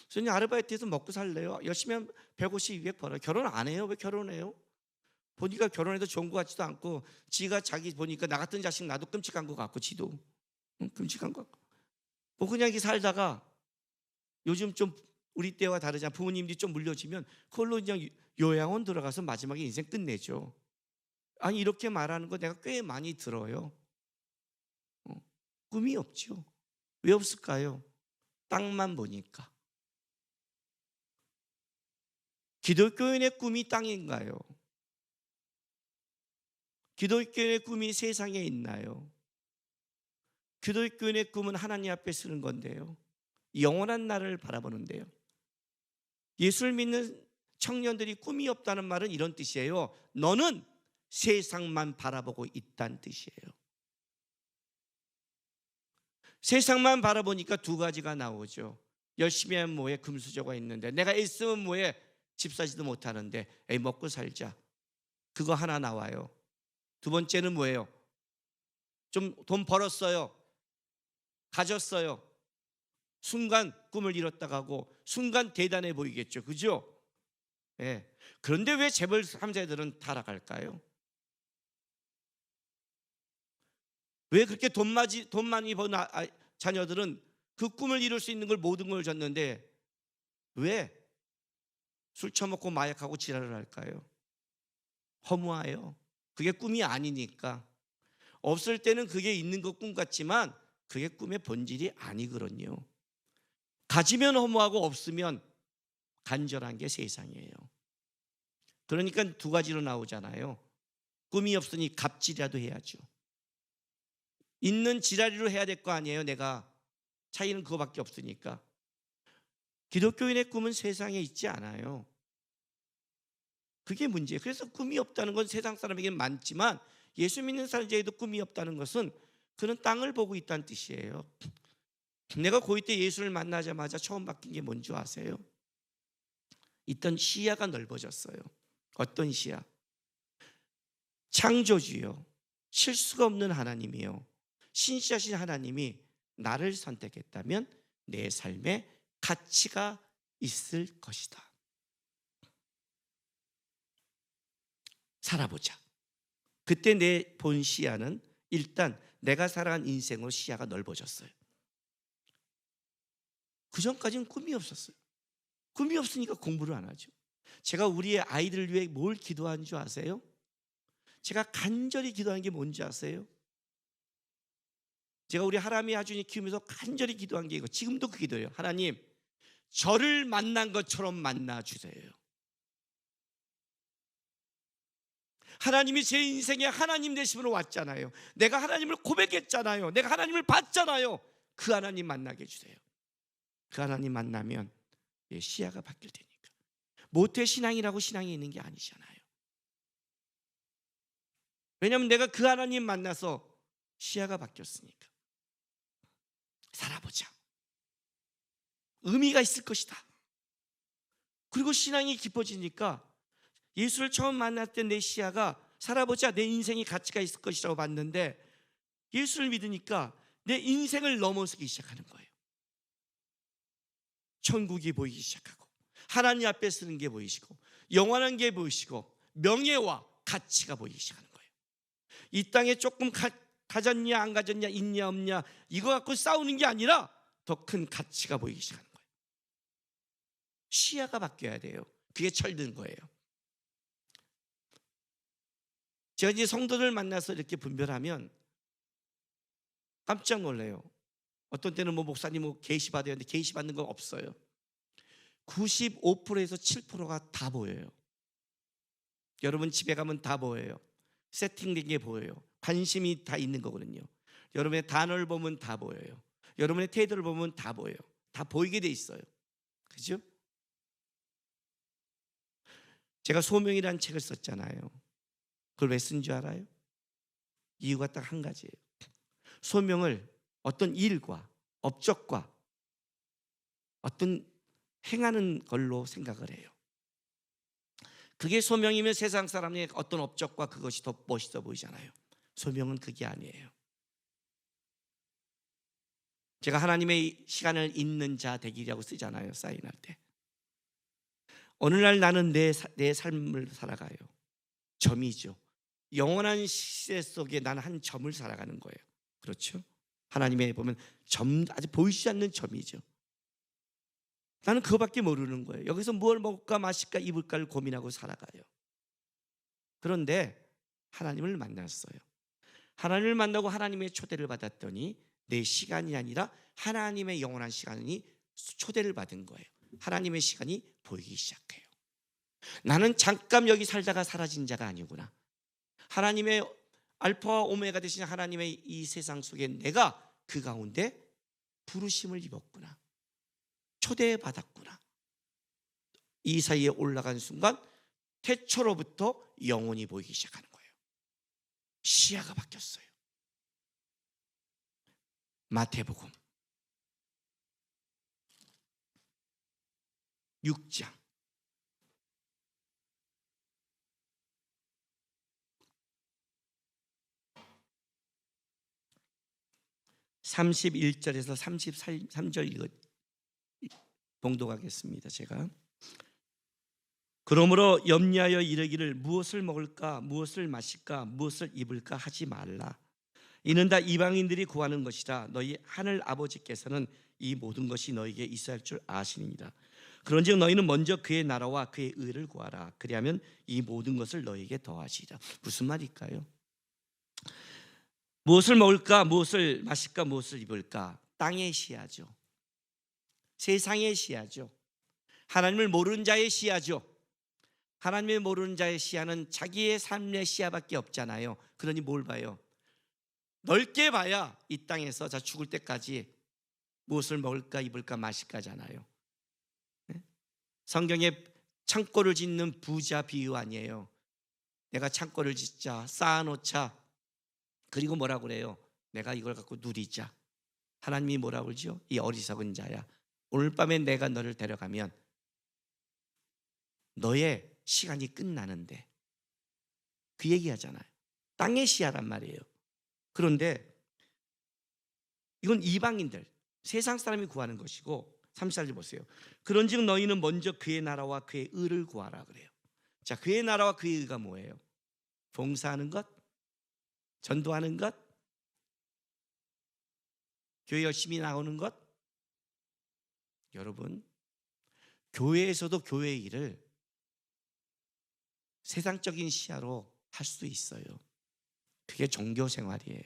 저는 아르바이트해서 먹고 살래요. 열심히 하면 150, 200 벌어요. 결혼 안 해요. 왜 결혼해요? 보니까 결혼해도 좋은 것 같지도 않고 지가 자기 보니까 나 같은 자식 나도 끔찍한 것 같고 지도 끔찍한 것 같고 뭐 그냥 이렇게 살다가 요즘 좀 우리 때와 다르잖아. 부모님들이 좀 물려지면 그걸로 그냥 요양원 들어가서 마지막에 인생 끝내죠. 아니 이렇게 말하는 거 내가 꽤 많이 들어요. 꿈이 없죠. 왜 없을까요? 땅만 보니까. 기독교인의 꿈이 땅인가요? 기독교인의 꿈이 세상에 있나요? 기독교인의 꿈은 하나님 앞에 서는 건데요. 영원한 날을 바라보는데요. 예수를 믿는 청년들이 꿈이 없다는 말은 이런 뜻이에요. 너는 세상만 바라보고 있다는 뜻이에요. 세상만 바라보니까 두 가지가 나오죠. 열심히 하면 뭐해? 금수저가 있는데 내가 애쓰면 뭐해? 집 사지도 못하는데 에이 먹고 살자. 그거 하나 나와요. 두 번째는 뭐예요? 좀 돈 벌었어요. 가졌어요. 순간 꿈을 이뤘다 가고 순간 대단해 보이겠죠. 그죠? 예. 그런데 왜 재벌 3세들은 타락할까요? 왜 그렇게 돈 많이 버는 자녀들은 그 꿈을 이룰 수 있는 걸 모든 걸 줬는데 왜 술 처먹고 마약하고 지랄을 할까요? 허무해요. 그게 꿈이 아니니까. 없을 때는 그게 있는 것 꿈 같지만 그게 꿈의 본질이 아니거든요. 가지면 허무하고 없으면 간절한 게 세상이에요. 그러니까 두 가지로 나오잖아요. 꿈이 없으니 갑질이라도 해야죠. 있는 지라리로 해야 될 거 아니에요. 내가 차이는 그거밖에 없으니까. 기독교인의 꿈은 세상에 있지 않아요. 그게 문제예요. 그래서 꿈이 없다는 건 세상 사람에게는 많지만 예수 믿는 사람에게도 꿈이 없다는 것은 그는 땅을 보고 있다는 뜻이에요. 내가 고2 때 예수를 만나자마자 처음 바뀐 게 뭔지 아세요? 있던 시야가 넓어졌어요. 어떤 시야? 창조주요, 실수가 없는 하나님이요, 신실하신 하나님이 나를 선택했다면 내 삶에 가치가 있을 것이다. 살아보자. 그때 내 본 시야는 일단 내가 살아간 인생으로 시야가 넓어졌어요. 그 전까지는 꿈이 없었어요. 꿈이 없으니까 공부를 안 하죠. 제가 우리의 아이들을 위해 뭘 기도하는 줄 아세요? 제가 간절히 기도하는 게 뭔지 아세요? 제가 우리 하람이 하준이 키우면서 간절히 기도한 게 이거, 지금도 그 기도예요. 하나님, 저를 만난 것처럼 만나주세요. 하나님이 제 인생에 하나님 되심으로 왔잖아요. 내가 하나님을 고백했잖아요. 내가 하나님을 봤잖아요. 그 하나님 만나게 해주세요. 그 하나님 만나면 시야가 바뀔 테니까. 모태신앙이라고 신앙이 있는 게 아니잖아요. 왜냐하면 내가 그 하나님 만나서 시야가 바뀌었으니까. 살아보자. 의미가 있을 것이다. 그리고 신앙이 깊어지니까 예수를 처음 만날 때 내 시야가 살아보자, 내 인생이 가치가 있을 것이라고 봤는데 예수를 믿으니까 내 인생을 넘어서기 시작하는 거예요. 천국이 보이기 시작하고 하나님 앞에 서는 게 보이시고 영원한 게 보이시고 명예와 가치가 보이기 시작하는 거예요. 이 땅에 조금 가졌냐 안 가졌냐, 있냐 없냐, 이거 갖고 싸우는 게 아니라 더 큰 가치가 보이기 시작하는 거예요. 시야가 바뀌어야 돼요. 그게 철든 거예요. 제가 이제 성도들 만나서 이렇게 분별하면 깜짝 놀래요. 어떤 때는 목사님 계시 받아야 하는데 계시 받는 건 없어요. 95%에서 7%가 다 보여요. 여러분 집에 가면 다 보여요. 세팅된 게 보여요. 관심이 다 있는 거거든요. 여러분의 단어를 보면 다 보여요. 여러분의 태도를 보면 다 보여요. 다 보이게 돼 있어요. 그죠? 제가 소명이라는 책을 썼잖아요. 그걸 왜 쓴 줄 알아요? 이유가 딱 한 가지예요. 소명을 어떤 일과 업적과 어떤 행하는 걸로 생각을 해요. 그게 소명이면 세상 사람의 어떤 업적과 그것이 더 멋있어 보이잖아요. 소명은 그게 아니에요. 제가 하나님의 시간을 잇는 자 되기라고 쓰잖아요. 사인할 때. 어느 날 나는 내 삶을 살아가요. 점이죠. 영원한 시대 속에 나는 한 점을 살아가는 거예요. 그렇죠? 하나님의 보면 점, 아직 보이지 않는 점이죠. 나는 그거밖에 모르는 거예요. 여기서 뭘 먹을까 마실까 입을까를 고민하고 살아가요. 그런데 하나님을 만났어요. 하나님을 만나고 하나님의 초대를 받았더니 내 시간이 아니라 하나님의 영원한 시간이 초대를 받은 거예요. 하나님의 시간이 보이기 시작해요. 나는 잠깐 여기 살다가 사라진 자가 아니구나. 하나님의 알파와 오메가 되신 하나님의 이 세상 속에 내가 그 가운데 부르심을 입었구나. 초대받았구나. 이 사이에 올라간 순간 태초로부터 영혼이 보이기 시작하는 거예요. 시야가 바뀌었어요. 마태복음 6장 31절에서 33절 이거 봉독하겠습니다. 제가 그러므로 염려하여 이르기를 무엇을 먹을까 무엇을 마실까 무엇을 입을까 하지 말라. 이는 다 이방인들이 구하는 것이라. 너희 하늘 아버지께서는 이 모든 것이 너희에게 있어야 할 줄 아시니라. 그런즉 너희는 먼저 그의 나라와 그의 의를 구하라. 그리하면 이 모든 것을 너희에게 더하시리라. 무슨 말일까요? 무엇을 먹을까 무엇을 마실까 무엇을 입을까. 땅의 시야죠. 세상의 시야죠. 하나님을 모르는 자의 시야죠. 하나님을 모르는 자의 시야는 자기의 삶의 시야밖에 없잖아요. 그러니 뭘 봐요? 넓게 봐야 이 땅에서 자 죽을 때까지 무엇을 먹을까 입을까 마실까잖아요. 성경에 창고를 짓는 부자 비유 아니에요. 내가 창고를 짓자, 쌓아놓자. 그리고 뭐라고 그래요? 내가 이걸 갖고 누리자. 하나님이 뭐라고 그러죠? 이 어리석은 자야, 오늘 밤에 내가 너를 데려가면 너의 시간이 끝나는데, 그 얘기하잖아요. 땅의 시야란 말이에요. 그런데 이건 이방인들, 세상 사람이 구하는 것이고, 34절 보세요. 그런즉 너희는 먼저 그의 나라와 그의 의를 구하라 그래요. 자, 그의 나라와 그의 의가 뭐예요? 봉사하는 것, 전도하는 것, 교회 열심히 나오는 것. 여러분, 교회에서도 교회 일을 세상적인 시야로 할 수 있어요. 그게 종교 생활이에요.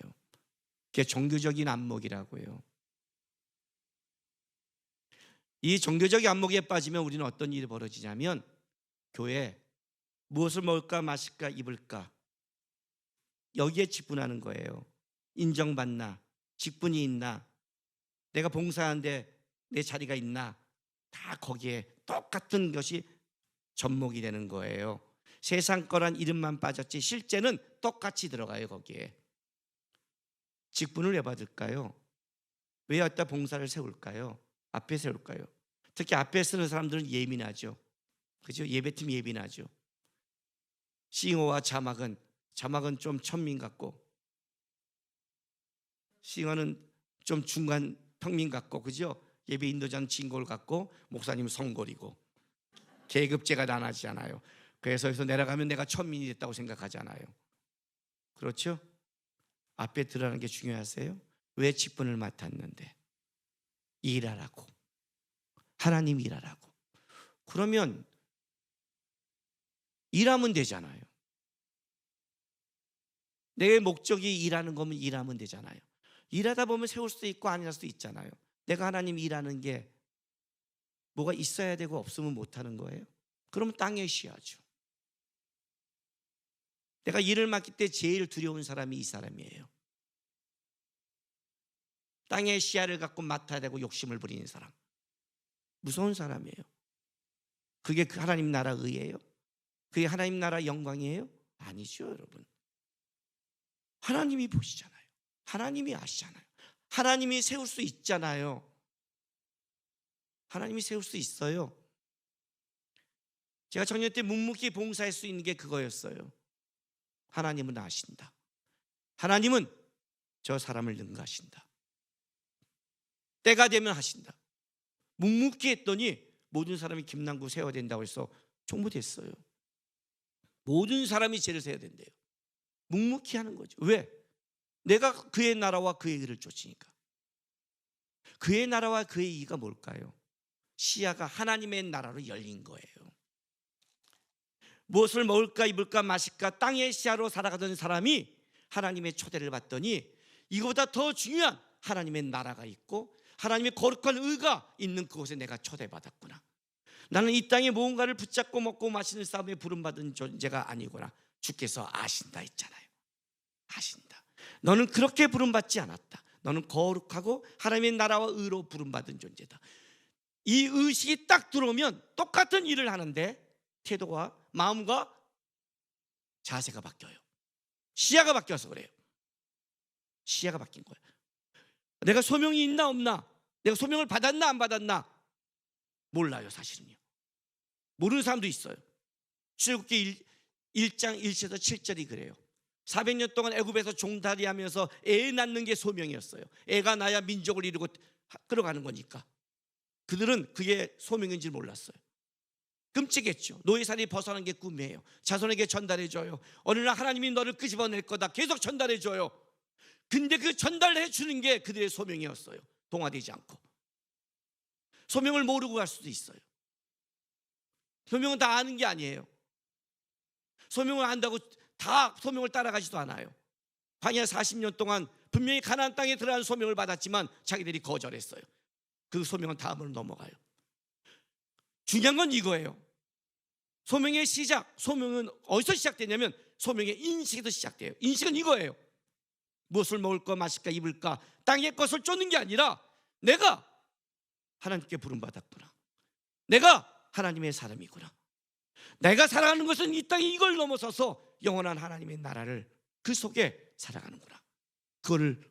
그게 종교적인 안목이라고요. 이 종교적인 안목에 빠지면 우리는 어떤 일이 벌어지냐면, 교회 무엇을 먹을까 마실까 입을까 여기에 직분하는 거예요. 인정받나, 직분이 있나, 내가 봉사하는데 내 자리가 있나, 다 거기에 똑같은 것이 접목이 되는 거예요. 세상 거란 이름만 빠졌지 실제는 똑같이 들어가요. 거기에 직분을 왜 받을까요? 왜 여기다 봉사를 세울까요? 앞에 세울까요? 특히 앞에 쓰는 사람들은 예민하죠. 그죠? 예배팀 예민하죠. 싱어와 자막은 좀 천민 같고, 싱어는 좀 중간 평민 같고, 그죠? 예배 인도자는 진골 같고, 목사님은 성골이고, 계급제가 나눠지잖아요. 그래서 여기서 내려가면 내가 천민이 됐다고 생각하잖아요. 그렇죠? 앞에 들어가는 게 중요하세요? 왜 직분을 맡았는데? 일하라고. 하나님 일하라고. 그러면 일하면 되잖아요. 내 목적이 일하는 거면 일하면 되잖아요. 일하다 보면 세울 수도 있고 아니할 수도 있잖아요. 내가 하나님 일하는 게 뭐가 있어야 되고 없으면 못하는 거예요? 그러면 땅에 쉬어야죠. 내가 일을 맡길 때 제일 두려운 사람이 이 사람이에요. 땅의 시야를 갖고 맡아야 되고 욕심을 부리는 사람, 무서운 사람이에요. 그게 그 하나님 나라 의예요? 그게 하나님 나라 영광이에요? 아니죠, 여러분. 하나님이 보시잖아요. 하나님이 아시잖아요. 하나님이 세울 수 있잖아요. 하나님이 세울 수 있어요. 제가 청년 때 묵묵히 봉사할 수 있는 게 그거였어요. 하나님은 아신다. 하나님은 저 사람을 능가하신다. 때가 되면 하신다. 묵묵히 했더니 모든 사람이 김남구 세워야 된다고 해서 총무됐어요. 모든 사람이 죄를 세워야 된대요. 묵묵히 하는 거죠. 왜? 내가 그의 나라와 그의 의를 쫓으니까. 그의 나라와 그의 의가 뭘까요? 시야가 하나님의 나라로 열린 거예요. 무엇을 먹을까 입을까 마실까 땅의 시야로 살아가던 사람이 하나님의 초대를 받더니 이거보다 더 중요한 하나님의 나라가 있고 하나님의 거룩한 의가 있는 그곳에 내가 초대받았구나. 나는 이 땅에 무언가를 붙잡고 먹고 마시는 싸움에 부름받은 존재가 아니구나. 주께서 아신다 했잖아요. 아신다. 너는 그렇게 부름받지 않았다. 너는 거룩하고 하나님의 나라와 의로 부름받은 존재다. 이 의식이 딱 들어오면 똑같은 일을 하는데 태도와 마음과 자세가 바뀌어요. 시야가 바뀌어서 그래요. 시야가 바뀐 거예요. 내가 소명이 있나 없나, 내가 소명을 받았나 안 받았나 몰라요. 사실은요. 모르는 사람도 있어요. 출애굽기 1장 1절에서 7절이 그래요. 400년 동안 애굽에서 종살이 하면서 애 낳는 게 소명이었어요. 애가 나야 민족을 이루고 끌어가는 거니까 그들은 그게 소명인지 몰랐어요. 끔찍했죠. 노예살이 벗어난 게 꿈이에요. 자손에게 전달해줘요. 어느 날 하나님이 너를 끄집어낼 거다. 계속 전달해줘요. 근데 그 전달해 주는 게 그들의 소명이었어요. 동화되지 않고. 소명을 모르고 갈 수도 있어요. 소명은 다 아는 게 아니에요. 소명을 안다고 다 소명을 따라가지도 않아요. 광야 40년 동안 분명히 가나안 땅에 들어간 소명을 받았지만 자기들이 거절했어요. 그 소명은 다음으로 넘어가요. 중요한 건 이거예요. 소명의 시작, 소명은 어디서 시작되냐면 소명의 인식에서 시작돼요. 인식은 이거예요. 무엇을 먹을까 마실까 입을까 땅의 것을 쫓는 게 아니라 내가 하나님께 부름받았구나, 내가 하나님의 사람이구나, 내가 살아가는 것은 이 땅에 이걸 넘어서서 영원한 하나님의 나라를 그 속에 살아가는구나, 그거를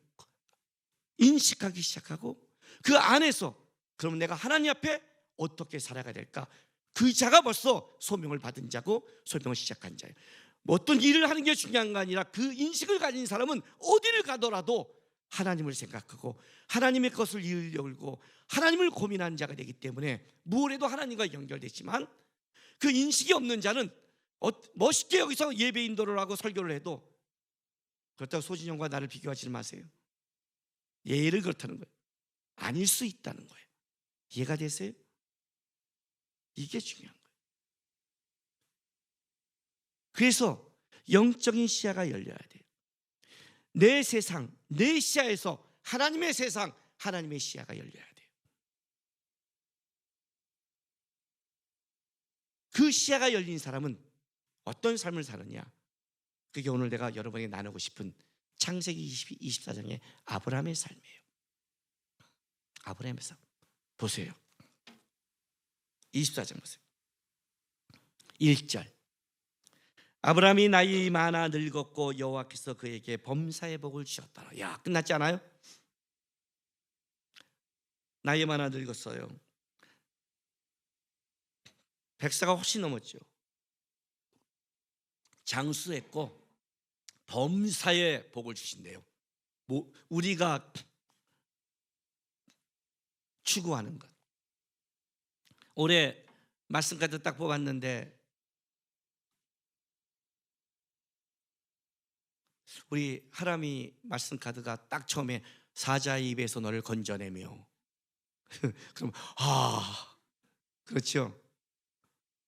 인식하기 시작하고 그 안에서 그럼 내가 하나님 앞에 어떻게 살아가야 될까, 그 자가 벌써 소명을 받은 자고 소명을 시작한 자예요. 어떤 일을 하는 게 중요한 거 아니라 그 인식을 가진 사람은 어디를 가더라도 하나님을 생각하고 하나님의 것을 이으려고 하나님을 고민하는 자가 되기 때문에 뭘 해도 하나님과 연결되지만, 그 인식이 없는 자는 멋있게 여기서 예배 인도를 하고 설교를 해도 그렇다고 소진영과 나를 비교하지 마세요. 예를 그렇다는 거예요. 아닐 수 있다는 거예요. 이해가 되세요? 이게 중요한 거예요. 그래서 영적인 시야가 열려야 돼요. 내 세상, 내 시야에서 하나님의 세상, 하나님의 시야가 열려야 돼요. 그 시야가 열린 사람은 어떤 삶을 사느냐, 그게 오늘 내가 여러분에게 나누고 싶은 창세기 24장의 아브라함의 삶이에요. 아브라함의 삶 보세요. 24장 보세요. 1절, 아브라함이 나이 많아 늙었고 여호와께서 그에게 범사의 복을 주셨다. 야, 끝났지 않아요? 나이 많아 늙었어요. 100세가 훨씬 넘었죠. 장수했고 범사의 복을 주신대요. 뭐 우리가 추구하는 것. 올해 말씀 카드 딱 뽑았는데 우리 하람이 말씀 카드가 딱 처음에 사자의 입에서 너를 건져내며 그럼 그렇죠.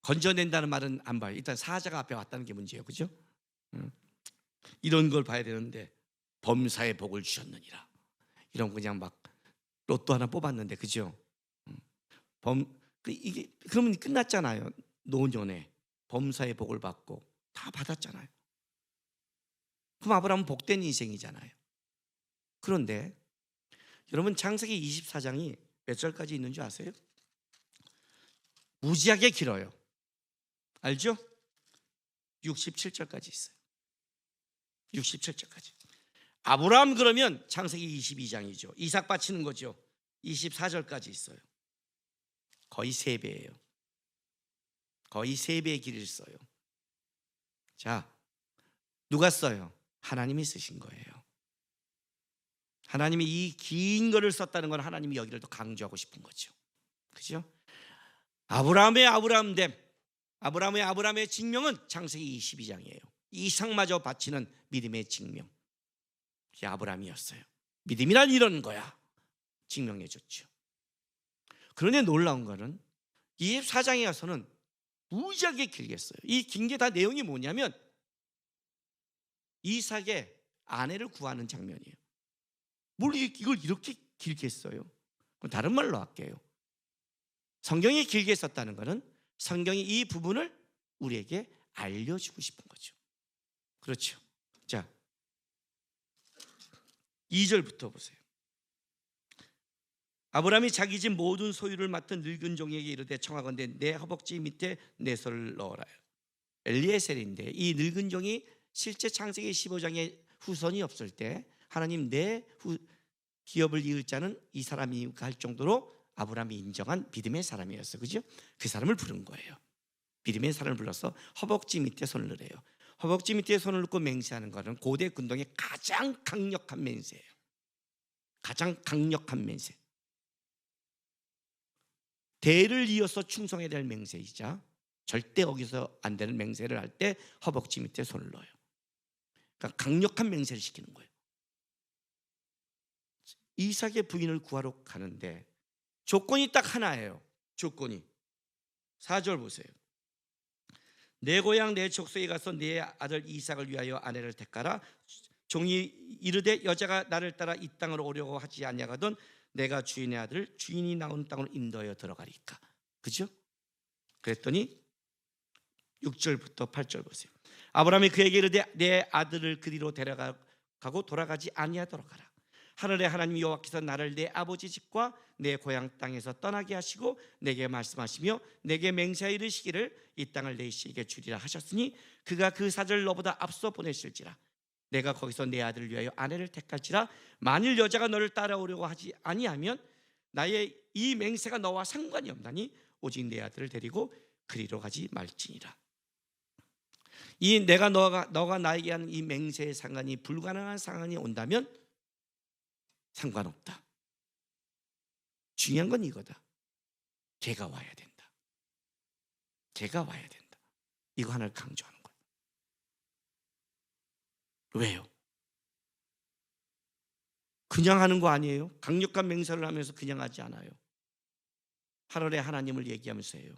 건져낸다는 말은 안 봐요. 일단 사자가 앞에 왔다는 게 문제예요. 그죠? 이런 걸 봐야 되는데 범사의 복을 주셨느니라. 이런 그냥 막 로또 하나 뽑았는데, 그죠? 이게 그러면 끝났잖아요. 노년에 범사의 복을 받고 다 받았잖아요. 그럼 아브라함은 복된 인생이잖아요. 그런데 여러분, 창세기 24장이 몇 절까지 있는 줄 아세요? 무지하게 길어요. 알죠? 67절까지 있어요. 67절까지. 아브라함 그러면 창세기 22장이죠. 이삭 바치는 거죠. 24절까지 있어요. 거의 3배예요. 거의 3배의 길을 써요. 자, 누가 써요? 하나님이 쓰신 거예요. 하나님이 이 긴 거를 썼다는 건 하나님이 여기를 더 강조하고 싶은 거죠. 그죠? 아브라함의 아브라함의 증명은 창세기 22장이에요. 이삭마저 바치는 믿음의 증명. 그게 아브라함이었어요. 믿음이란 이런 거야. 증명해 줬죠. 그런데 놀라운 거는 24장에 와서는 무지하게 길게 써요. 이 긴 게 다 내용이 뭐냐면 이삭의 아내를 구하는 장면이에요. 뭘 이걸 이렇게 길게 써요? 다른 말로 할게요. 성경이 길게 썼다는 것은 성경이 이 부분을 우리에게 알려주고 싶은 거죠. 그렇죠. 자, 2절부터 보세요. 아브라함이 자기 집 모든 소유를 맡은 늙은 종에게 이르되 청하건대 내 허벅지 밑에 내 손을 넣어라. 엘리에셀인데 이 늙은 종이 실제 창세기 15장에 후손이 없을 때 하나님 내 기업을 이을 자는 이 사람이 할 정도로 아브라함이 인정한 믿음의 사람이었어요. 그죠? 그 사람을 부른 거예요. 믿음의 사람을 불러서 허벅지 밑에 손을 넣으래요. 허벅지 밑에 손을 넣고 맹세하는 것은 고대 군동의 가장 강력한 맹세예요. 가장 강력한 맹세. 대를 이어서 충성해야 될 맹세이자 절대 어기서 안 되는 맹세를 할 때 허벅지 밑에 손을 넣어요. 그러니까 강력한 맹세를 시키는 거예요. 이삭의 부인을 구하러 가는데 조건이 딱 하나예요. 조건이 4절 보세요. 내 고향 내 족속에 가서 내 아들 이삭을 위하여 아내를 택하라. 종이 이르되 여자가 나를 따라 이 땅으로 오려고 하지 아니하거든 내가 주인의 아들을 주인이 나온 땅으로 인도하여 들어가리까. 그죠? 그랬더니 6절부터 8절 보세요. 아브라함이 그에게 이르되 내 아들을 그리로 데려가 가고 돌아가지 아니하도록 하라. 하늘의 하나님 여호와께서 나를 내 아버지 집과 내 고향 땅에서 떠나게 하시고 내게 말씀하시며 내게 맹세하여 이르시기를 이 땅을 내 씨에게 주리라 하셨으니 그가 그 사절을 너보다 앞서 보내실지라. 내가 거기서 내 아들을 위하여 아내를 택할지라. 만일 여자가 너를 따라오려고 하지 아니하면 나의 이 맹세가 너와 상관이 없나니 오직 내 아들을 데리고 그리로 가지 말지니라. 이 내가 너가 나에게 하는 이 맹세의 상관이 불가능한 상황이 온다면 상관없다. 중요한 건 이거다. 걔가 와야 된다. 걔가 와야 된다. 이거 하나를 강조하는 거예요. 왜요? 그냥 하는 거 아니에요. 강력한 맹세를 하면서 그냥 하지 않아요. 하늘의 하나님을 얘기하면서 해요.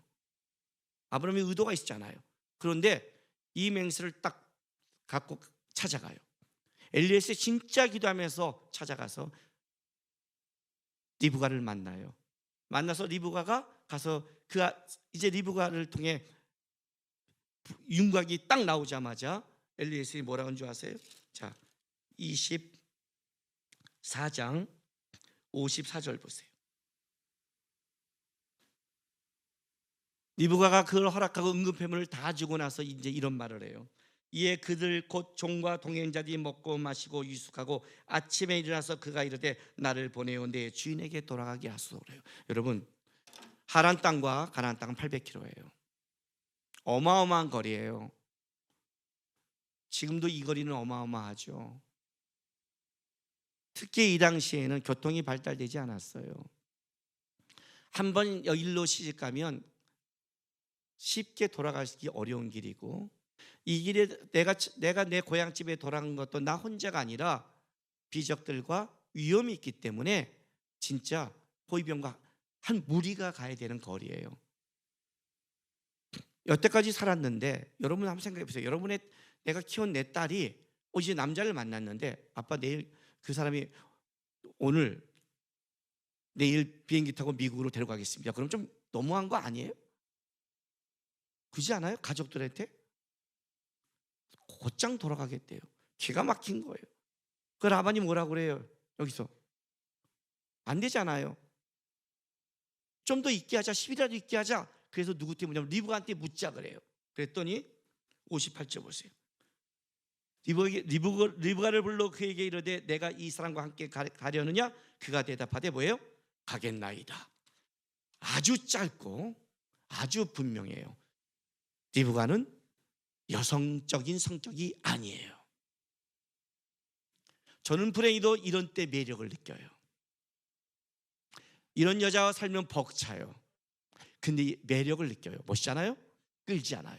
아브라함의 의도가 있잖아요. 그런데 이 맹세를 딱 갖고 찾아가요. 엘리에셀이 진짜 기도하면서 찾아가서 리브가를 만나요. 만나서 리브가가 가서 이제 리브가를 통해 윤곽이 딱 나오자마자 엘리에셀이 뭐라고 하는 줄 아세요? 자, 24장 54절 보세요. 리브가가 그걸 허락하고 응급회물을 다 주고 나서 이제 이런 말을 해요. 이에 그들 곧 종과 동행자들이 먹고 마시고 유숙하고 아침에 일어나서 그가 이르되 나를 보내어 내 주인에게 돌아가게 하소서래요. 여러분, 하란 땅과 가나안 땅은 800km예요. 어마어마한 거리예요. 지금도 이 거리는 어마어마하죠. 특히 이 당시에는 교통이 발달되지 않았어요. 한번 일로 시집가면 쉽게 돌아가기 어려운 길이고, 이 길에 내가 내 고향집에 돌아간 것도 나 혼자가 아니라 비적들과 위험이 있기 때문에 진짜 호위병과 한 무리가 가야 되는 거리예요. 여태까지 살았는데 여러분 한번 생각해 보세요. 내가 키운 내 딸이 이제 남자를 만났는데 아빠 내일 그 사람이 내일 비행기 타고 미국으로 데려가겠습니다. 그럼 좀 너무한 거 아니에요? 그렇지 않아요? 가족들한테 곧장 돌아가겠대요. 기가 막힌 거예요. 그 라반이 뭐라고 그래요? 여기서 안 되잖아요. 좀 더 있게 하자, 10일이라도 있게 하자. 그래서 누구한테 묻냐면 리브가한테 묻자 그래요. 그랬더니 58절 보세요. 리브가를 불러 그에게 이르되 내가 이 사람과 함께 가려느냐? 그가 대답하되 뭐예요? 가겠나이다. 아주 짧고 아주 분명해요. 리브가는 여성적인 성격이 아니에요. 저는 불행히도 이런 때 매력을 느껴요. 이런 여자와 살면 벅차요. 근데 매력을 느껴요. 멋있잖아요? 끌지 않아요.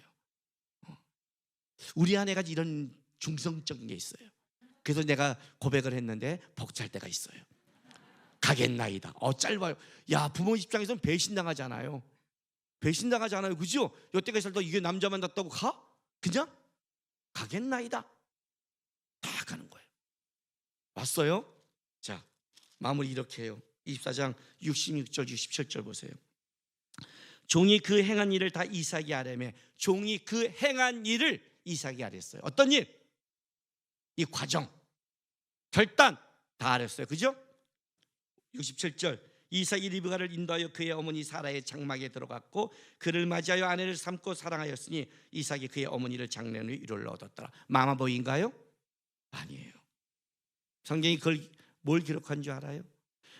우리 아내가 이런 중성적인 게 있어요. 그래서 내가 고백을 했는데 벅찰 때가 있어요. 가겠나이다. 짧아요. 야, 부모 입장에서는 배신당하잖아요. 그죠? 여태까지 살다 이게 남자 만났다고 가? 그냥 가겠나이다. 다 가는 거예요. 왔어요? 자, 마무리 이렇게 해요. 24장 66절 67절 보세요. 종이 그 행한 일을 다 이삭이 아뢰매. 종이 그 행한 일을 이삭이 아뢰었어요. 어떤 일? 이 과정, 결단 다 아뢰었어요. 그죠? 67절 이삭이 리브가를 인도하여 그의 어머니 사라의 장막에 들어갔고 그를 맞이하여 아내를 삼고 사랑하였으니 이삭이 그의 어머니를 장례한 후 위로를 얻었더라. 마마보이인가요? 아니에요. 성경이 그걸 뭘 기록한 줄 알아요?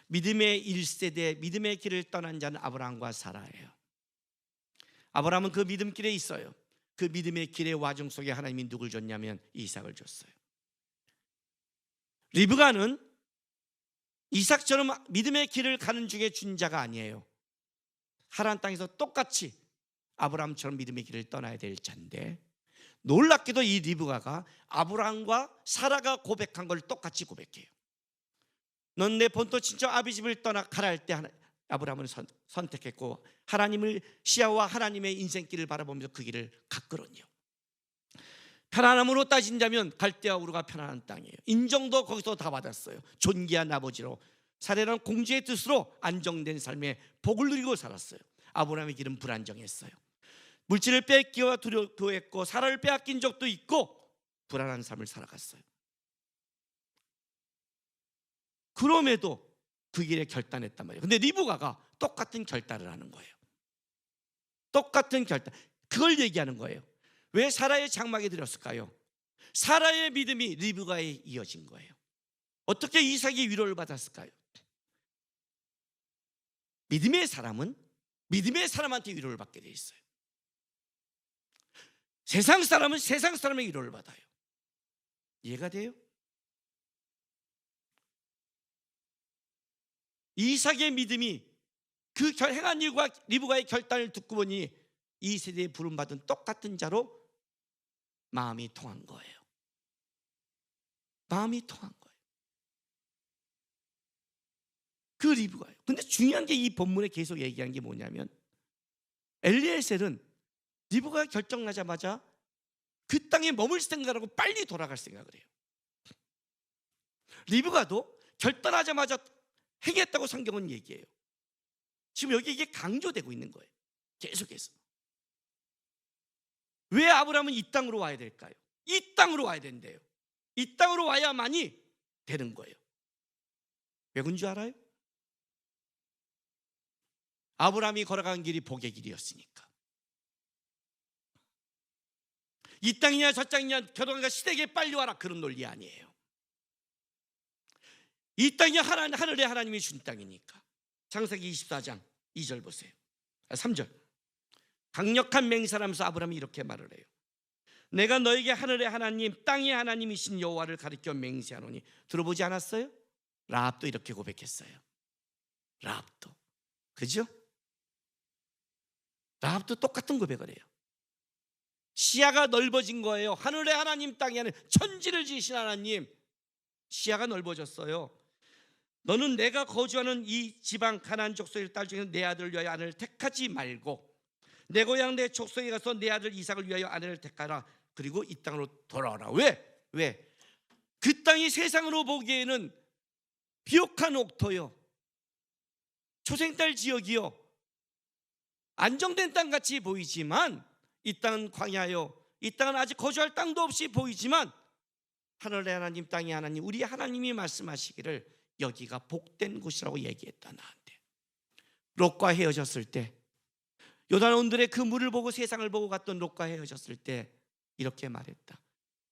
믿음의 1세대 믿음의 길을 떠난 자는 아브라함과 사라예요. 아브라함은 그 믿음길에 있어요. 그 믿음의 길의 와중 속에 하나님이 누굴 줬냐면 이삭을 줬어요. 리브가는 이삭처럼 믿음의 길을 가는 중에 준 자가 아니에요. 하란 땅에서 똑같이 아브라함처럼 믿음의 길을 떠나야 될 자인데, 놀랍게도 이 리브가가 아브라함과 사라가 고백한 걸 똑같이 고백해요. 넌 내 본토 친척 아비 집을 떠나 가라 할 때 아브라함은 선택했고 하나님을 시야와 하나님의 인생길을 바라보면서 그 길을 갔거든요. 편안함으로 따진다면 갈대아 우르가 편안한 땅이에요. 인정도 거기서 다 받았어요. 존귀한 아버지로 사례란 공주의 뜻으로 안정된 삶에 복을 누리고 살았어요. 아브라함의 길은 불안정했어요. 물질을 뺏기와 두려워했고 사라를 빼앗긴 적도 있고 불안한 삶을 살아갔어요. 그럼에도 그 길에 결단했단 말이에요. 근데 리브가가 똑같은 결단을 하는 거예요. 똑같은 결단. 그걸 얘기하는 거예요. 왜 사라의 장막에 들었을까요? 사라의 믿음이 리브가에 이어진 거예요. 어떻게 이삭이 위로를 받았을까요? 믿음의 사람은 믿음의 사람한테 위로를 받게 돼 있어요. 세상 사람은 세상 사람의 위로를 받아요. 이해가 돼요? 이삭의 믿음이 그 행한 일과 리브가의 결단을 듣고 보니 이 세대에 부름받은 똑같은 자로 마음이 통한 거예요. 마음이 통한 거예요. 그 리브가요. 근데 중요한 게 이 본문에 계속 얘기한 게 뭐냐면 엘리에셀은 리브가가 결정나자마자 그 땅에 머물 생각하고 빨리 돌아갈 생각을 해요. 리브가도 결단하자마자 행했다고 성경은 얘기해요. 지금 여기 이게 강조되고 있는 거예요. 계속해서. 왜 아브라함은 이 땅으로 와야 될까요? 이 땅으로 와야 된대요. 이 땅으로 와야만이 되는 거예요. 왜 그런 줄 알아요? 아브라함이 걸어간 길이 복의 길이었으니까. 이 땅이냐 저 땅이냐 결혼과 시댁에 빨리 와라 그런 논리 아니에요. 이 땅이 하늘의 하나님이 준 땅이니까. 창세기 24장 2절 보세요. 3절. 강력한 맹세하면서 아브라함이 이렇게 말을 해요. 내가 너에게 하늘의 하나님 땅의 하나님이신 여호와를 가리켜 맹세하노니. 들어보지 않았어요? 라합도 이렇게 고백했어요. 라합도. 그죠? 라합도 똑같은 고백을 해요. 시야가 넓어진 거예요. 하늘의 하나님 땅에 하는 천지를 지으신 하나님, 시야가 넓어졌어요. 너는 내가 거주하는 이 지방 가나안 족속의 딸 중에 내 아들을 위하여 아내를 택하지 말고 내 고향 내 족속에 가서 내 아들 이삭을 위하여 아내를 택하라. 그리고 이 땅으로 돌아오라. 왜? 그 땅이 세상으로 보기에는 비옥한 옥토요, 초생딸 지역이요, 안정된 땅같이 보이지만 이 땅은 광야요, 이 땅은 아직 거주할 땅도 없이 보이지만 하늘의 하나님 땅의 하나님 우리 하나님이 말씀하시기를 여기가 복된 곳이라고 얘기했다. 나한테 롯과 헤어졌을 때, 요단원들의 그 물을 보고 세상을 보고 갔던 롯과 헤어졌을 때 이렇게 말했다.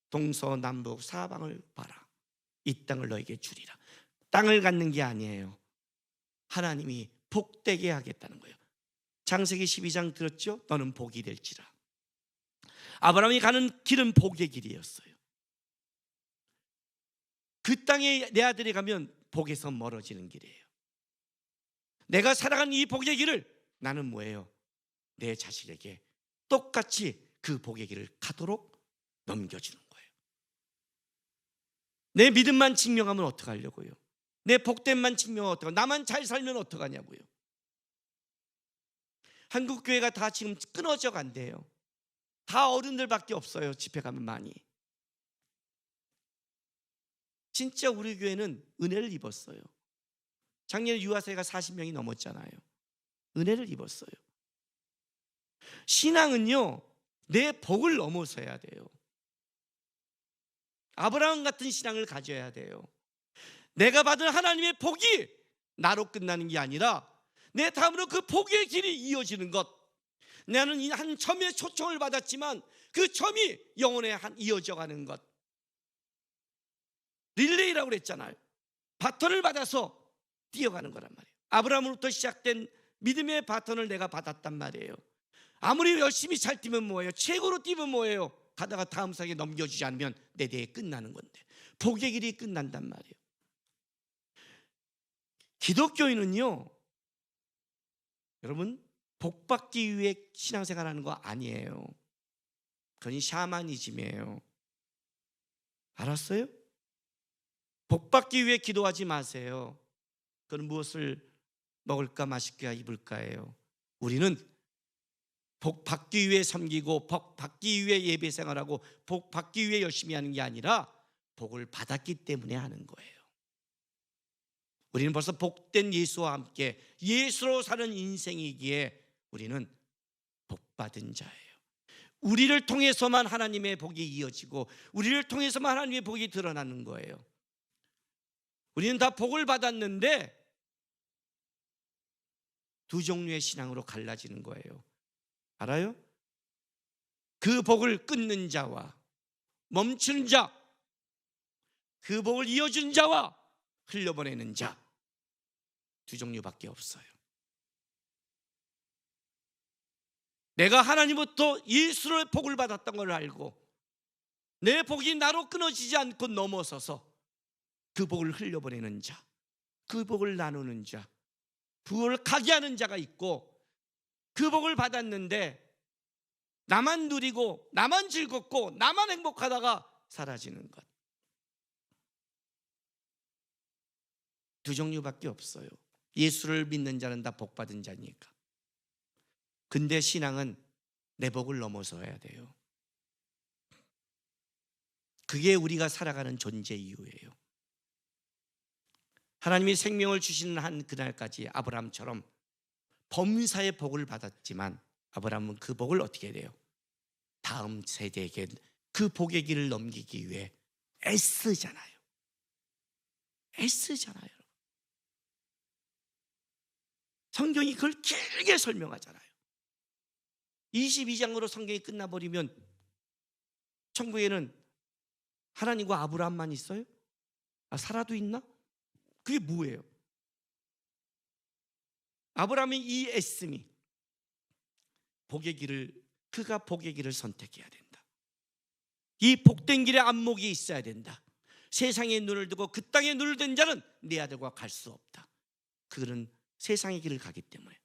동서남북 사방을 봐라. 이 땅을 너에게 주리라. 땅을 갖는 게 아니에요. 하나님이 복되게 하겠다는 거예요. 창세기 12장 들었죠? 너는 복이 될지라. 아브라함이 가는 길은 복의 길이었어요. 그 땅에 내 아들이 가면 복에서 멀어지는 길이에요. 내가 살아가는 이 복의 길을 나는 뭐예요? 내 자식에게 똑같이 그 복의 길을 가도록 넘겨주는 거예요. 내 믿음만 증명하면 어떡하려고요? 내 복됨만 증명하면 어떡하냐고요? 나만 잘 살면 어떡하냐고요? 한국 교회가 다 지금 끊어져 간대요. 다 어른들밖에 없어요. 집회 가면 많이. 진짜 우리 교회는 은혜를 입었어요. 작년에 유아세가 40명이 넘었잖아요. 은혜를 입었어요. 신앙은요, 내 복을 넘어서야 돼요. 아브라함 같은 신앙을 가져야 돼요. 내가 받은 하나님의 복이 나로 끝나는 게 아니라 내 다음으로 그 복의 길이 이어지는 것. 나는 이 한 점의 초청을 받았지만 그 점이 영혼에 이어져 가는 것. 릴레이라고 그랬잖아요. 바톤을 받아서 뛰어가는 거란 말이에요. 아브라함으로부터 시작된 믿음의 바톤을 내가 받았단 말이에요. 아무리 열심히 잘 뛰면 뭐예요? 최고로 뛰면 뭐예요? 가다가 다음 사기에 넘겨주지 않으면 내 대에 끝나는 건데, 복의 길이 끝난단 말이에요. 기독교인은요, 여러분, 복 받기 위해 신앙생활하는 거 아니에요. 그건 샤머니즘이에요. 알았어요? 복 받기 위해 기도하지 마세요. 그건 무엇을 먹을까 마실까 입을까예요. 우리는 복 받기 위해 섬기고 복 받기 위해 예배 생활하고 복 받기 위해 열심히 하는 게 아니라 복을 받았기 때문에 하는 거예요. 우리는 벌써 복된 예수와 함께 예수로 사는 인생이기에 우리는 복 받은 자예요. 우리를 통해서만 하나님의 복이 이어지고 우리를 통해서만 하나님의 복이 드러나는 거예요. 우리는 다 복을 받았는데 두 종류의 신앙으로 갈라지는 거예요. 알아요? 그 복을 끊는 자와 멈추는 자, 그 복을 이어준 자와 흘려보내는 자, 두 종류밖에 없어요. 내가 하나님부터 예수의 복을 받았던 걸 알고 내 복이 나로 끊어지지 않고 넘어서서 그 복을 흘려보내는 자, 그 복을 나누는 자, 부를 가게 하는 자가 있고, 그 복을 받았는데 나만 누리고 나만 즐겁고 나만 행복하다가 사라지는 것. 두 종류밖에 없어요. 예수를 믿는 자는 다 복 받은 자니까. 근데 신앙은 내 복을 넘어서야 돼요. 그게 우리가 살아가는 존재 이유예요. 하나님이 생명을 주시는 한 그날까지 아브라함처럼 범사의 복을 받았지만 아브라함은 그 복을 어떻게 해야 돼요? 다음 세대에게 그 복의 길을 넘기기 위해 애쓰잖아요. 애쓰잖아요. 성경이 그걸 길게 설명하잖아요. 22장으로 성경이 끝나버리면 천국에는 하나님과 아브라함만 있어요? 사라도 있나? 그게 뭐예요? 아브라함의 이 애씀이 복의 길을, 그가 복의 길을 선택해야 된다. 이 복된 길에 안목이 있어야 된다. 세상에 눈을 두고 그 땅에 눈을 든 자는 내 아들과 갈 수 없다. 그는 세상의 길을 가기 때문에.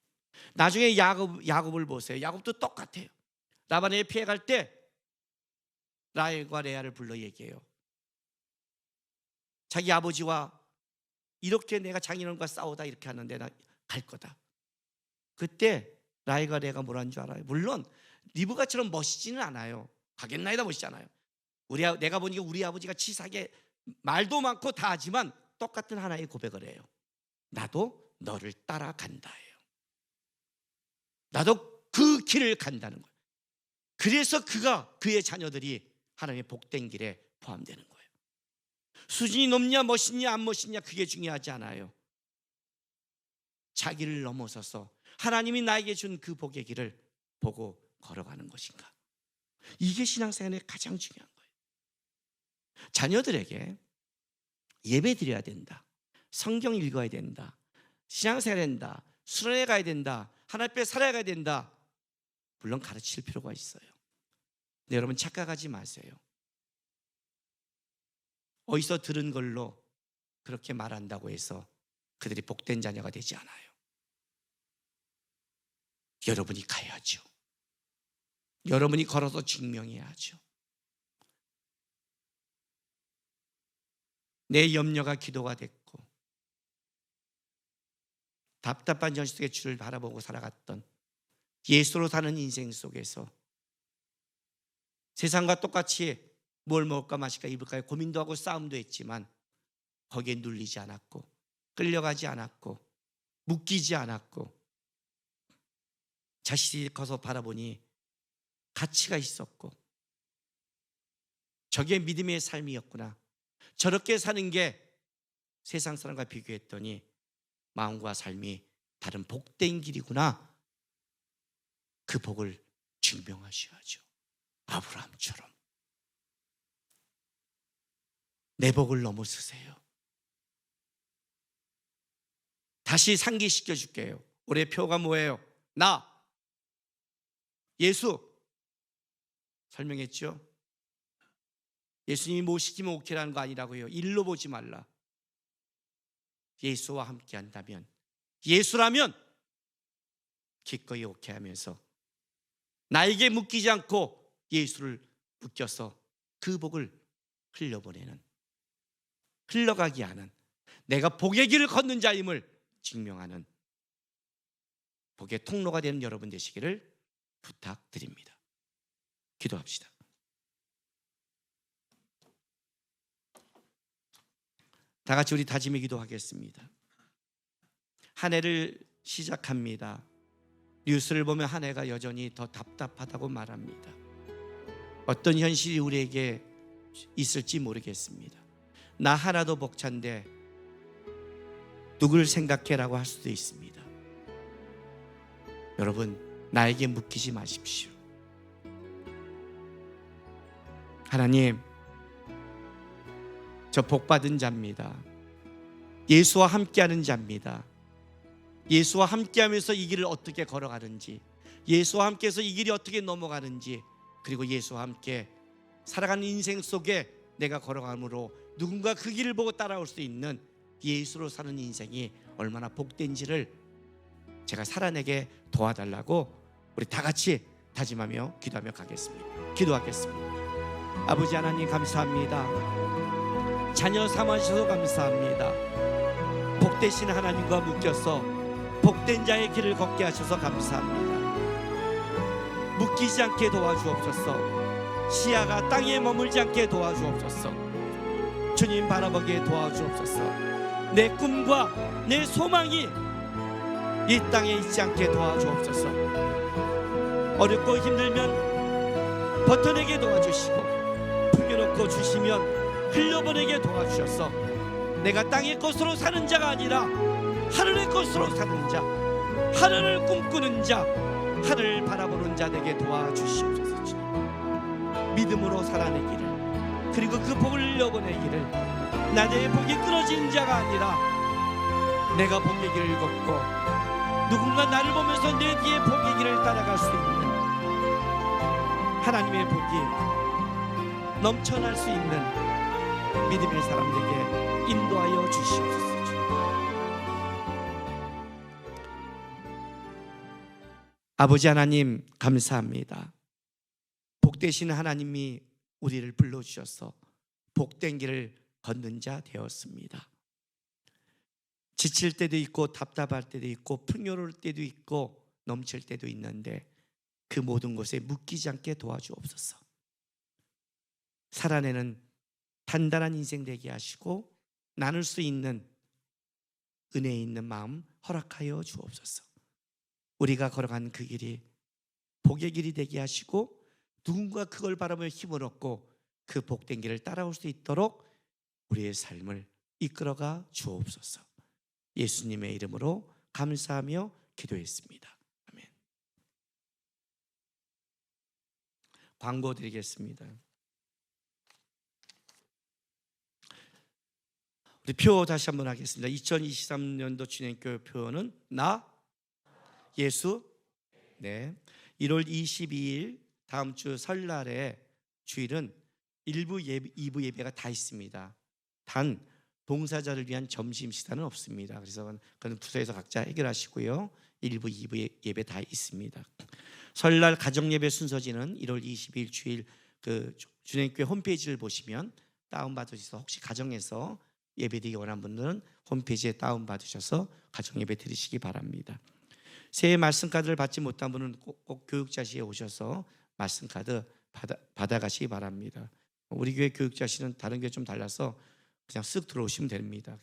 나중에 야곱을 보세요. 야곱도 똑같아요. 라반에게 피해갈 때 라헬과 레아를 불러 얘기해요. 자기 아버지와 이렇게 내가 장인어른과 싸우다 이렇게 하는데 나 갈 거다. 그때 라헬과 레아가 뭐라는 줄 알아요? 물론 리브가처럼 멋있지는 않아요. 가겠나이다 멋있잖아요. 내가 보니까 우리 아버지가 치사하게 말도 많고 다 하지만 똑같은 하나의 고백을 해요. 나도 너를 따라간다 해요. 나도 그 길을 간다는 거예요. 그래서 그의 자녀들이 하나님의 복된 길에 포함되는 거예요. 수준이 높냐 멋있냐 안 멋있냐 그게 중요하지 않아요. 자기를 넘어서서 하나님이 나에게 준 그 복의 길을 보고 걸어가는 것인가. 이게 신앙생활의 가장 중요한 거예요. 자녀들에게 예배 드려야 된다, 성경 읽어야 된다, 신앙생활 해야 된다, 수련회 가야 된다, 하나님 앞에 살아가야 된다, 물론 가르칠 필요가 있어요. 근데 여러분 착각하지 마세요. 어디서 들은 걸로 그렇게 말한다고 해서 그들이 복된 자녀가 되지 않아요. 여러분이 가야죠. 여러분이 걸어서 증명해야죠. 내 염려가 기도가 됐고 답답한 현실 속에 주를 바라보고 살아갔던 예수로 사는 인생 속에서 세상과 똑같이 뭘 먹을까 마실까 입을까 고민도 하고 싸움도 했지만 거기에 눌리지 않았고 끌려가지 않았고 묶이지 않았고 자신이 커서 바라보니 가치가 있었고 저게 믿음의 삶이었구나. 저렇게 사는 게 세상 사람과 비교했더니 마음과 삶이 다른 복된 길이구나. 그 복을 증명하셔야죠. 아브라함처럼 내 복을 넘어서세요. 다시 상기시켜 줄게요. 올해 표가 뭐예요? 나 예수 설명했죠. 예수님이 뭐 시키면 오케이라는 거 아니라고요. 일로 보지 말라. 예수와 함께 한다면, 예수라면 기꺼이 오케이하면서 나에게 묶이지 않고 예수를 묶여서 그 복을 흘려보내는, 흘러가게 하는, 내가 복의 길을 걷는 자임을 증명하는 복의 통로가 되는 여러분 되시기를 부탁드립니다. 기도합시다. 다 같이 우리 다짐의 기도하겠습니다. 한 해를 시작합니다. 뉴스를 보면 한 해가 여전히 더 답답하다고 말합니다. 어떤 현실이 우리에게 있을지 모르겠습니다. 나 하나도 벅찬데 누구를 생각해라고 할 수도 있습니다. 여러분, 나에게 묶이지 마십시오. 하나님, 저 복받은 자입니다. 예수와 함께하는 자입니다. 예수와 함께하면서 이 길을 어떻게 걸어가는지, 예수와 함께해서 이 길이 어떻게 넘어가는지, 그리고 예수와 함께 살아가는 인생 속에 내가 걸어감으로 누군가 그 길을 보고 따라올 수 있는 예수로 사는 인생이 얼마나 복된지를 제가 살아내게 도와달라고 우리 다 같이 다짐하며 기도하며 가겠습니다. 기도하겠습니다. 아버지 하나님, 감사합니다. 자녀 삼아주셔서 감사합니다. 복되신 하나님과 묶여서 복된 자의 길을 걷게 하셔서 감사합니다. 묶이지 않게 도와주옵소서. 시야가 땅에 머물지 않게 도와주옵소서. 주님 바라보게 도와주옵소서. 내 꿈과 내 소망이 이 땅에 있지 않게 도와주옵소서. 어렵고 힘들면 버텨내게 도와주시고, 풍요롭고 주시면 흘려보내게 도와주셔서 내가 땅의 것으로 사는 자가 아니라 하늘의 것으로 사는 자, 하늘을 꿈꾸는 자, 하늘을 바라보는 자 되게 도와주시옵소서. 주님, 믿음으로 살아내기를, 그리고 그 복을 흘려보내기를, 나의 복이 끊어지는 자가 아니라 내가 복의 길을 걷고 누군가 나를 보면서 내 뒤에 복의 길을 따라갈 수 있는 하나님의 복이 넘쳐날 수 있는 믿음의 사람들에게 인도하여 주시옵소서. 아버지 하나님, 감사합니다. 복되신 하나님이 우리를 불러주셔서 복된 길을 걷는 자 되었습니다. 지칠 때도 있고 답답할 때도 있고 풍요로울 때도 있고 넘칠 때도 있는데 그 모든 것에 묶이지 않게 도와주옵소서. 살아내는 단단한 인생 되게 하시고 나눌 수 있는 은혜 있는 마음 허락하여 주옵소서. 우리가 걸어간 그 길이 복의 길이 되게 하시고 누군가 그걸 바라보며 힘을 얻고 그 복된 길을 따라올 수 있도록 우리의 삶을 이끌어가 주옵소서. 예수님의 이름으로 감사하며 기도했습니다. 아멘. 광고 드리겠습니다. 우리 표 다시 한번 하겠습니다. 2023년도 진행교회 표는 나 예수. 네. 1월 22일 다음 주 설날에 주일은 1부 예배, 2부 예배가 다 있습니다. 단 봉사자를 위한 점심 식사는 없습니다. 그래서 그건 부서에서 각자 해결하시고요. 1부, 2부 예배 다 있습니다. 설날 가정 예배 순서지는 1월 22일 주일 그 준행교회 홈페이지를 보시면 다운 받으셔서 혹시 가정에서 예배드리기 원하는 분들은 홈페이지에 다운 받으셔서 가정 예배 드리시기 바랍니다. 새해 말씀 카드를 받지 못한 분은 꼭 교육자실에 오셔서 말씀 카드 받아가시기 바랍니다. 우리 교회 교육자실은 다른 교회 좀 달라서 그냥 쓱 들어오시면 됩니다.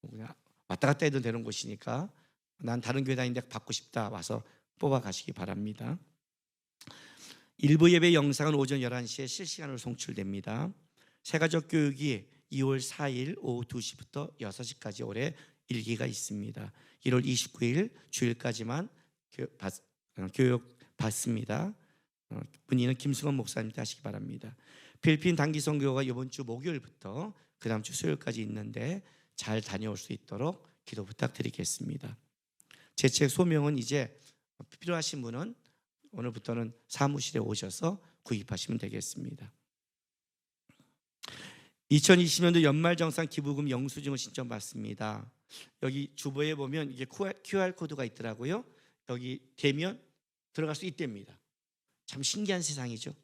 그냥 왔다 갔다 해도 되는 곳이니까 난 다른 교회 다니는데 받고 싶다 와서 뽑아 가시기 바랍니다. 일부 예배 영상은 오전 11시에 실시간으로 송출됩니다. 새가족 교육이 2월 4일 오후 2시부터 6시까지 올해 1기가 있습니다. 1월 29일 주일까지만 교육 받습니다. 문의는 김승원 목사님께 하시기 바랍니다. 필리핀 단기 선교가 이번 주 목요일부터 그 다음 주 수요일까지 있는데 잘 다녀올 수 있도록 기도 부탁드리겠습니다. 제 책 소명은 이제 필요하신 분은 오늘부터는 사무실에 오셔서 구입하시면 되겠습니다. 2020년도 연말정산 기부금 영수증을 신청받습니다. 여기 주보에 보면 이게 QR코드가 있더라고요. 여기 되면 들어갈 수 있답니다. 참 신기한 세상이죠.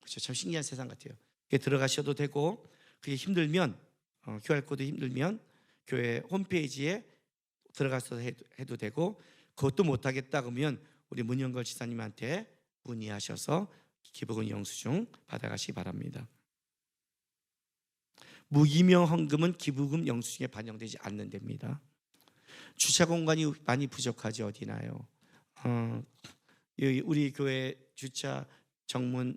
그렇죠? 참 신기한 세상 같아요. 들어가셔도 되고 그게 힘들면 QR코드 힘들면 교회 홈페이지에 들어가서 해도 되고 그것도 못하겠다 그러면 우리 문영걸 지사님한테 문의하셔서 기부금 영수증 받아가시기 바랍니다. 무기명 헌금은 기부금 영수증에 반영되지 않는 데입니다. 주차 공간이 많이 부족하지 어디나요? 우리 교회 주차 정문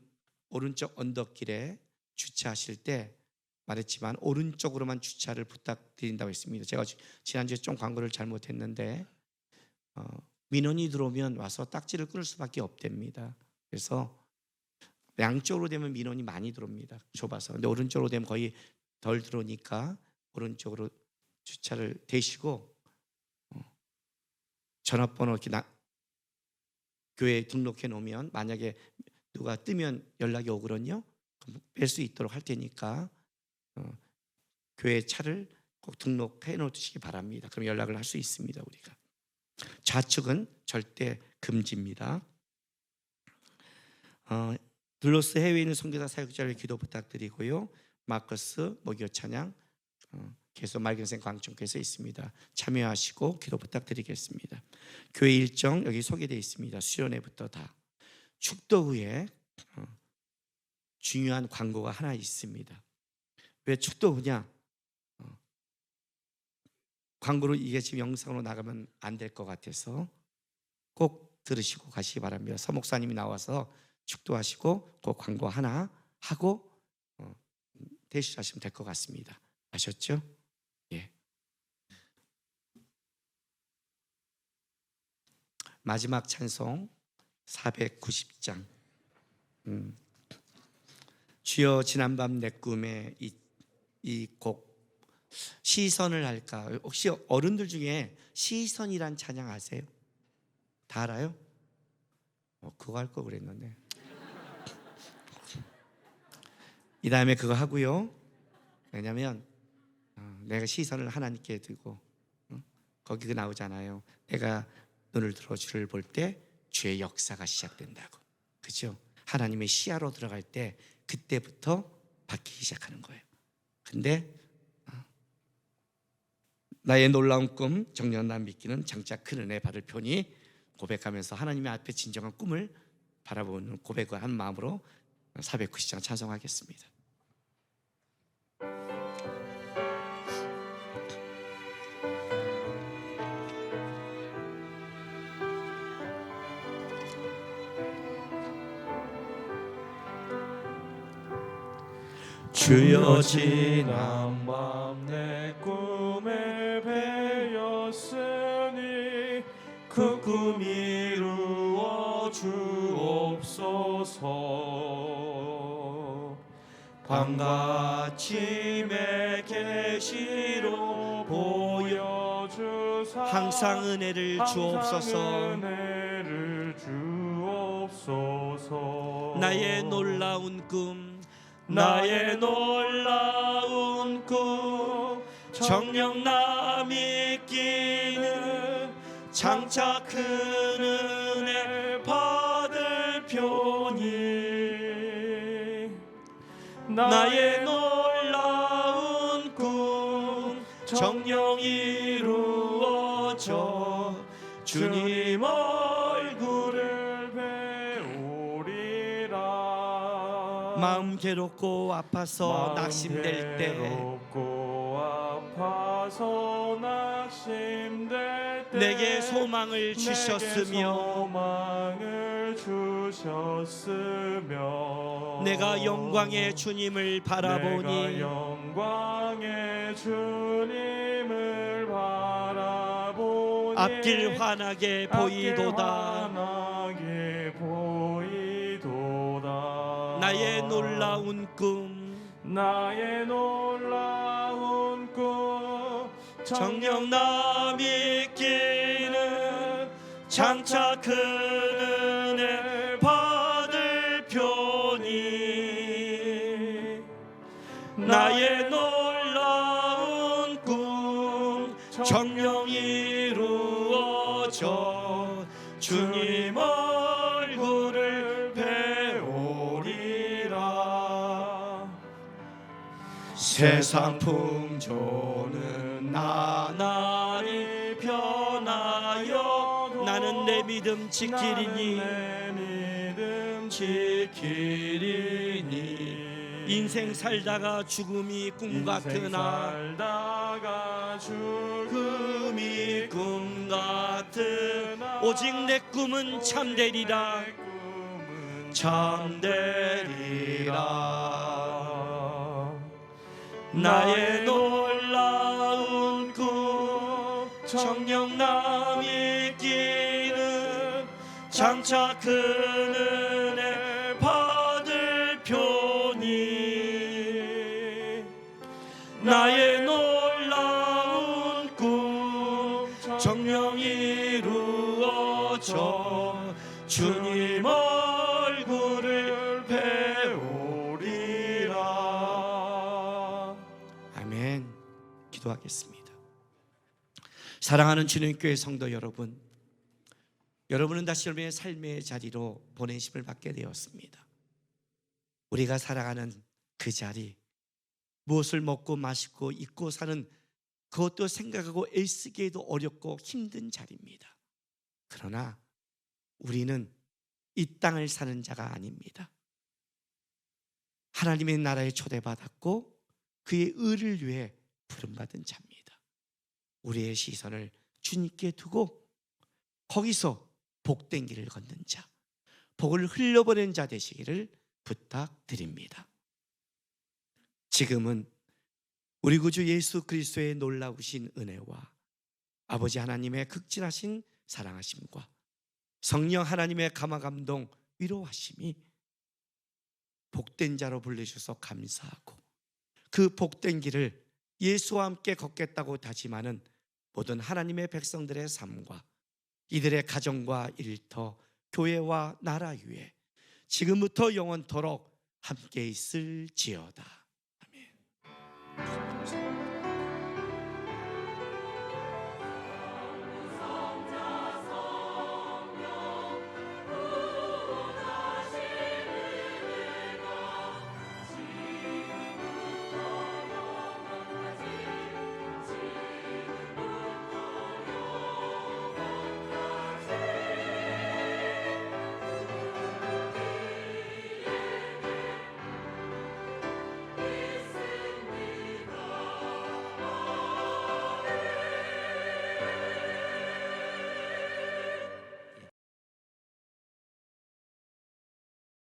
오른쪽 언덕길에 주차하실 때 말했지만 오른쪽으로만 주차를 부탁드린다고 했습니다. 제가 지난주에 좀 광고를 잘못했는데 민원이 들어오면 와서 딱지를 끊을 수밖에 없답니다. 그래서 양쪽으로 되면 민원이 많이 들어옵니다. 좁아서. 근데 오른쪽으로 되면 거의 덜 들어오니까 오른쪽으로 주차를 대시고 전화번호 이렇게 교회에 등록해 놓으면 만약에 누가 뜨면 연락이 오거든요. 뺄 수 있도록 할 테니까 교회 차를 꼭 등록해 놓으시기 바랍니다. 그럼 연락을 할 수 있습니다. 우리가 좌측은 절대 금지입니다. 둘로스 해외에 있는 선교사 사역자를 기도 부탁드리고요. 마커스 목요 찬양 계속 맑은생 광천교회에서 있습니다. 참여하시고 기도 부탁드리겠습니다. 교회 일정 여기 소개되어 있습니다. 수련회부터 다. 축도 후에 중요한 광고가 하나 있습니다. 왜 축도 후냐? 광고로 이게 지금 영상으로 나가면 안 될 것 같아서 꼭 들으시고 가시기 바랍니다. 서 목사님이 나와서 축도하시고 그 광고 하나 하고 대시하시면 될 것 같습니다. 아셨죠? 예. 마지막 찬송 490장. 주여 지난밤 내 꿈에 이 곡 시선을 할까? 혹시 어른들 중에 시선이란 찬양 아세요? 다 알아요? 그거 할 거 그랬는데. 이 다음에 그거 하고요. 왜냐하면 내가 시선을 하나님께 두고 거기 그 나오잖아요. 내가 눈을 들어 주를 볼 때 주의 역사가 시작된다고. 그죠? 하나님의 시야로 들어갈 때 그때부터 바뀌기 시작하는 거예요. 근데 나의 놀라운 꿈 정령난 믿기는 장차 큰 은혜 받을 표니 고백하면서 하나님의 앞에 진정한 꿈을 바라보는 고백을 한 마음으로 490장 찬송하겠습니다. 주여 지난 밤 내 꿈에 배었으니 그 꿈 이루어 주옵소서. 밤같이 내 계시로 보여주사 항상 은혜를 주옵소서. 나의 놀라운 꿈 나의 놀라운 꿈 정녕 나 믿기는 장차 큰 은혜 받을 표니 나의 놀라운 꿈 정녕 이루어져 주님 얼굴을 배우리라. 마음 괴롭고 아파서 낙심될 때 괴롭고 아파서 낙심될 때 내게 소망을 주셨으며 소망을 주셨으며 내가 영광의 주님을 바라보니 내가 영광의 주님을 바라보니 앞길 환하게 보이도다. 환하게 보이도다. 나의 놀라운 꿈 나의 놀라운 꿈 정녕 나 믿기는 장차 큰 은혜 받을 표니 나의 놀라운 꿈 정녕 이루어져 주님 얼굴을 배우리라. 세상 풍조는 나날이 변하여 나는 내 믿음 지키리니 내 믿음 지키리니 인생 살다가 죽음이 꿈 같으나 살다가 죽음이 꿈 같으나 오직 내 꿈은 참되리라. 내 꿈은 참되리라. 나의 놀라운 꿈 정녕 남이 끼는 장차 큰 은혜 받을 표니 나의 놀라운 꿈 정녕 이루어져 주님 얼굴을 배우리라. 아멘. 기도하겠습니다. 사랑하는 주님 교회 성도 여러분, 여러분은 다시 여러분의 삶의 자리로 보내심을 받게 되었습니다. 우리가 살아가는 그 자리, 무엇을 먹고 마시고 입고 사는 그것도 생각하고 애쓰기에도 어렵고 힘든 자리입니다. 그러나 우리는 이 땅을 사는 자가 아닙니다. 하나님의 나라에 초대받았고 그의 의를 위해 부름받은 자입니다. 우리의 시선을 주님께 두고 거기서 복된 길을 걷는 자, 복을 흘려보낸 자 되시기를 부탁드립니다. 지금은 우리 구주 예수 그리스도의 놀라우신 은혜와 아버지 하나님의 극진하신 사랑하심과 성령 하나님의 감화감동 위로하심이 복된 자로 불러주셔서 감사하고 그 복된 길을 예수와 함께 걷겠다고 다짐하는 모든 하나님의 백성들의 삶과 이들의 가정과 일터, 교회와 나라 위에 지금부터 영원토록 함께 있을지어다.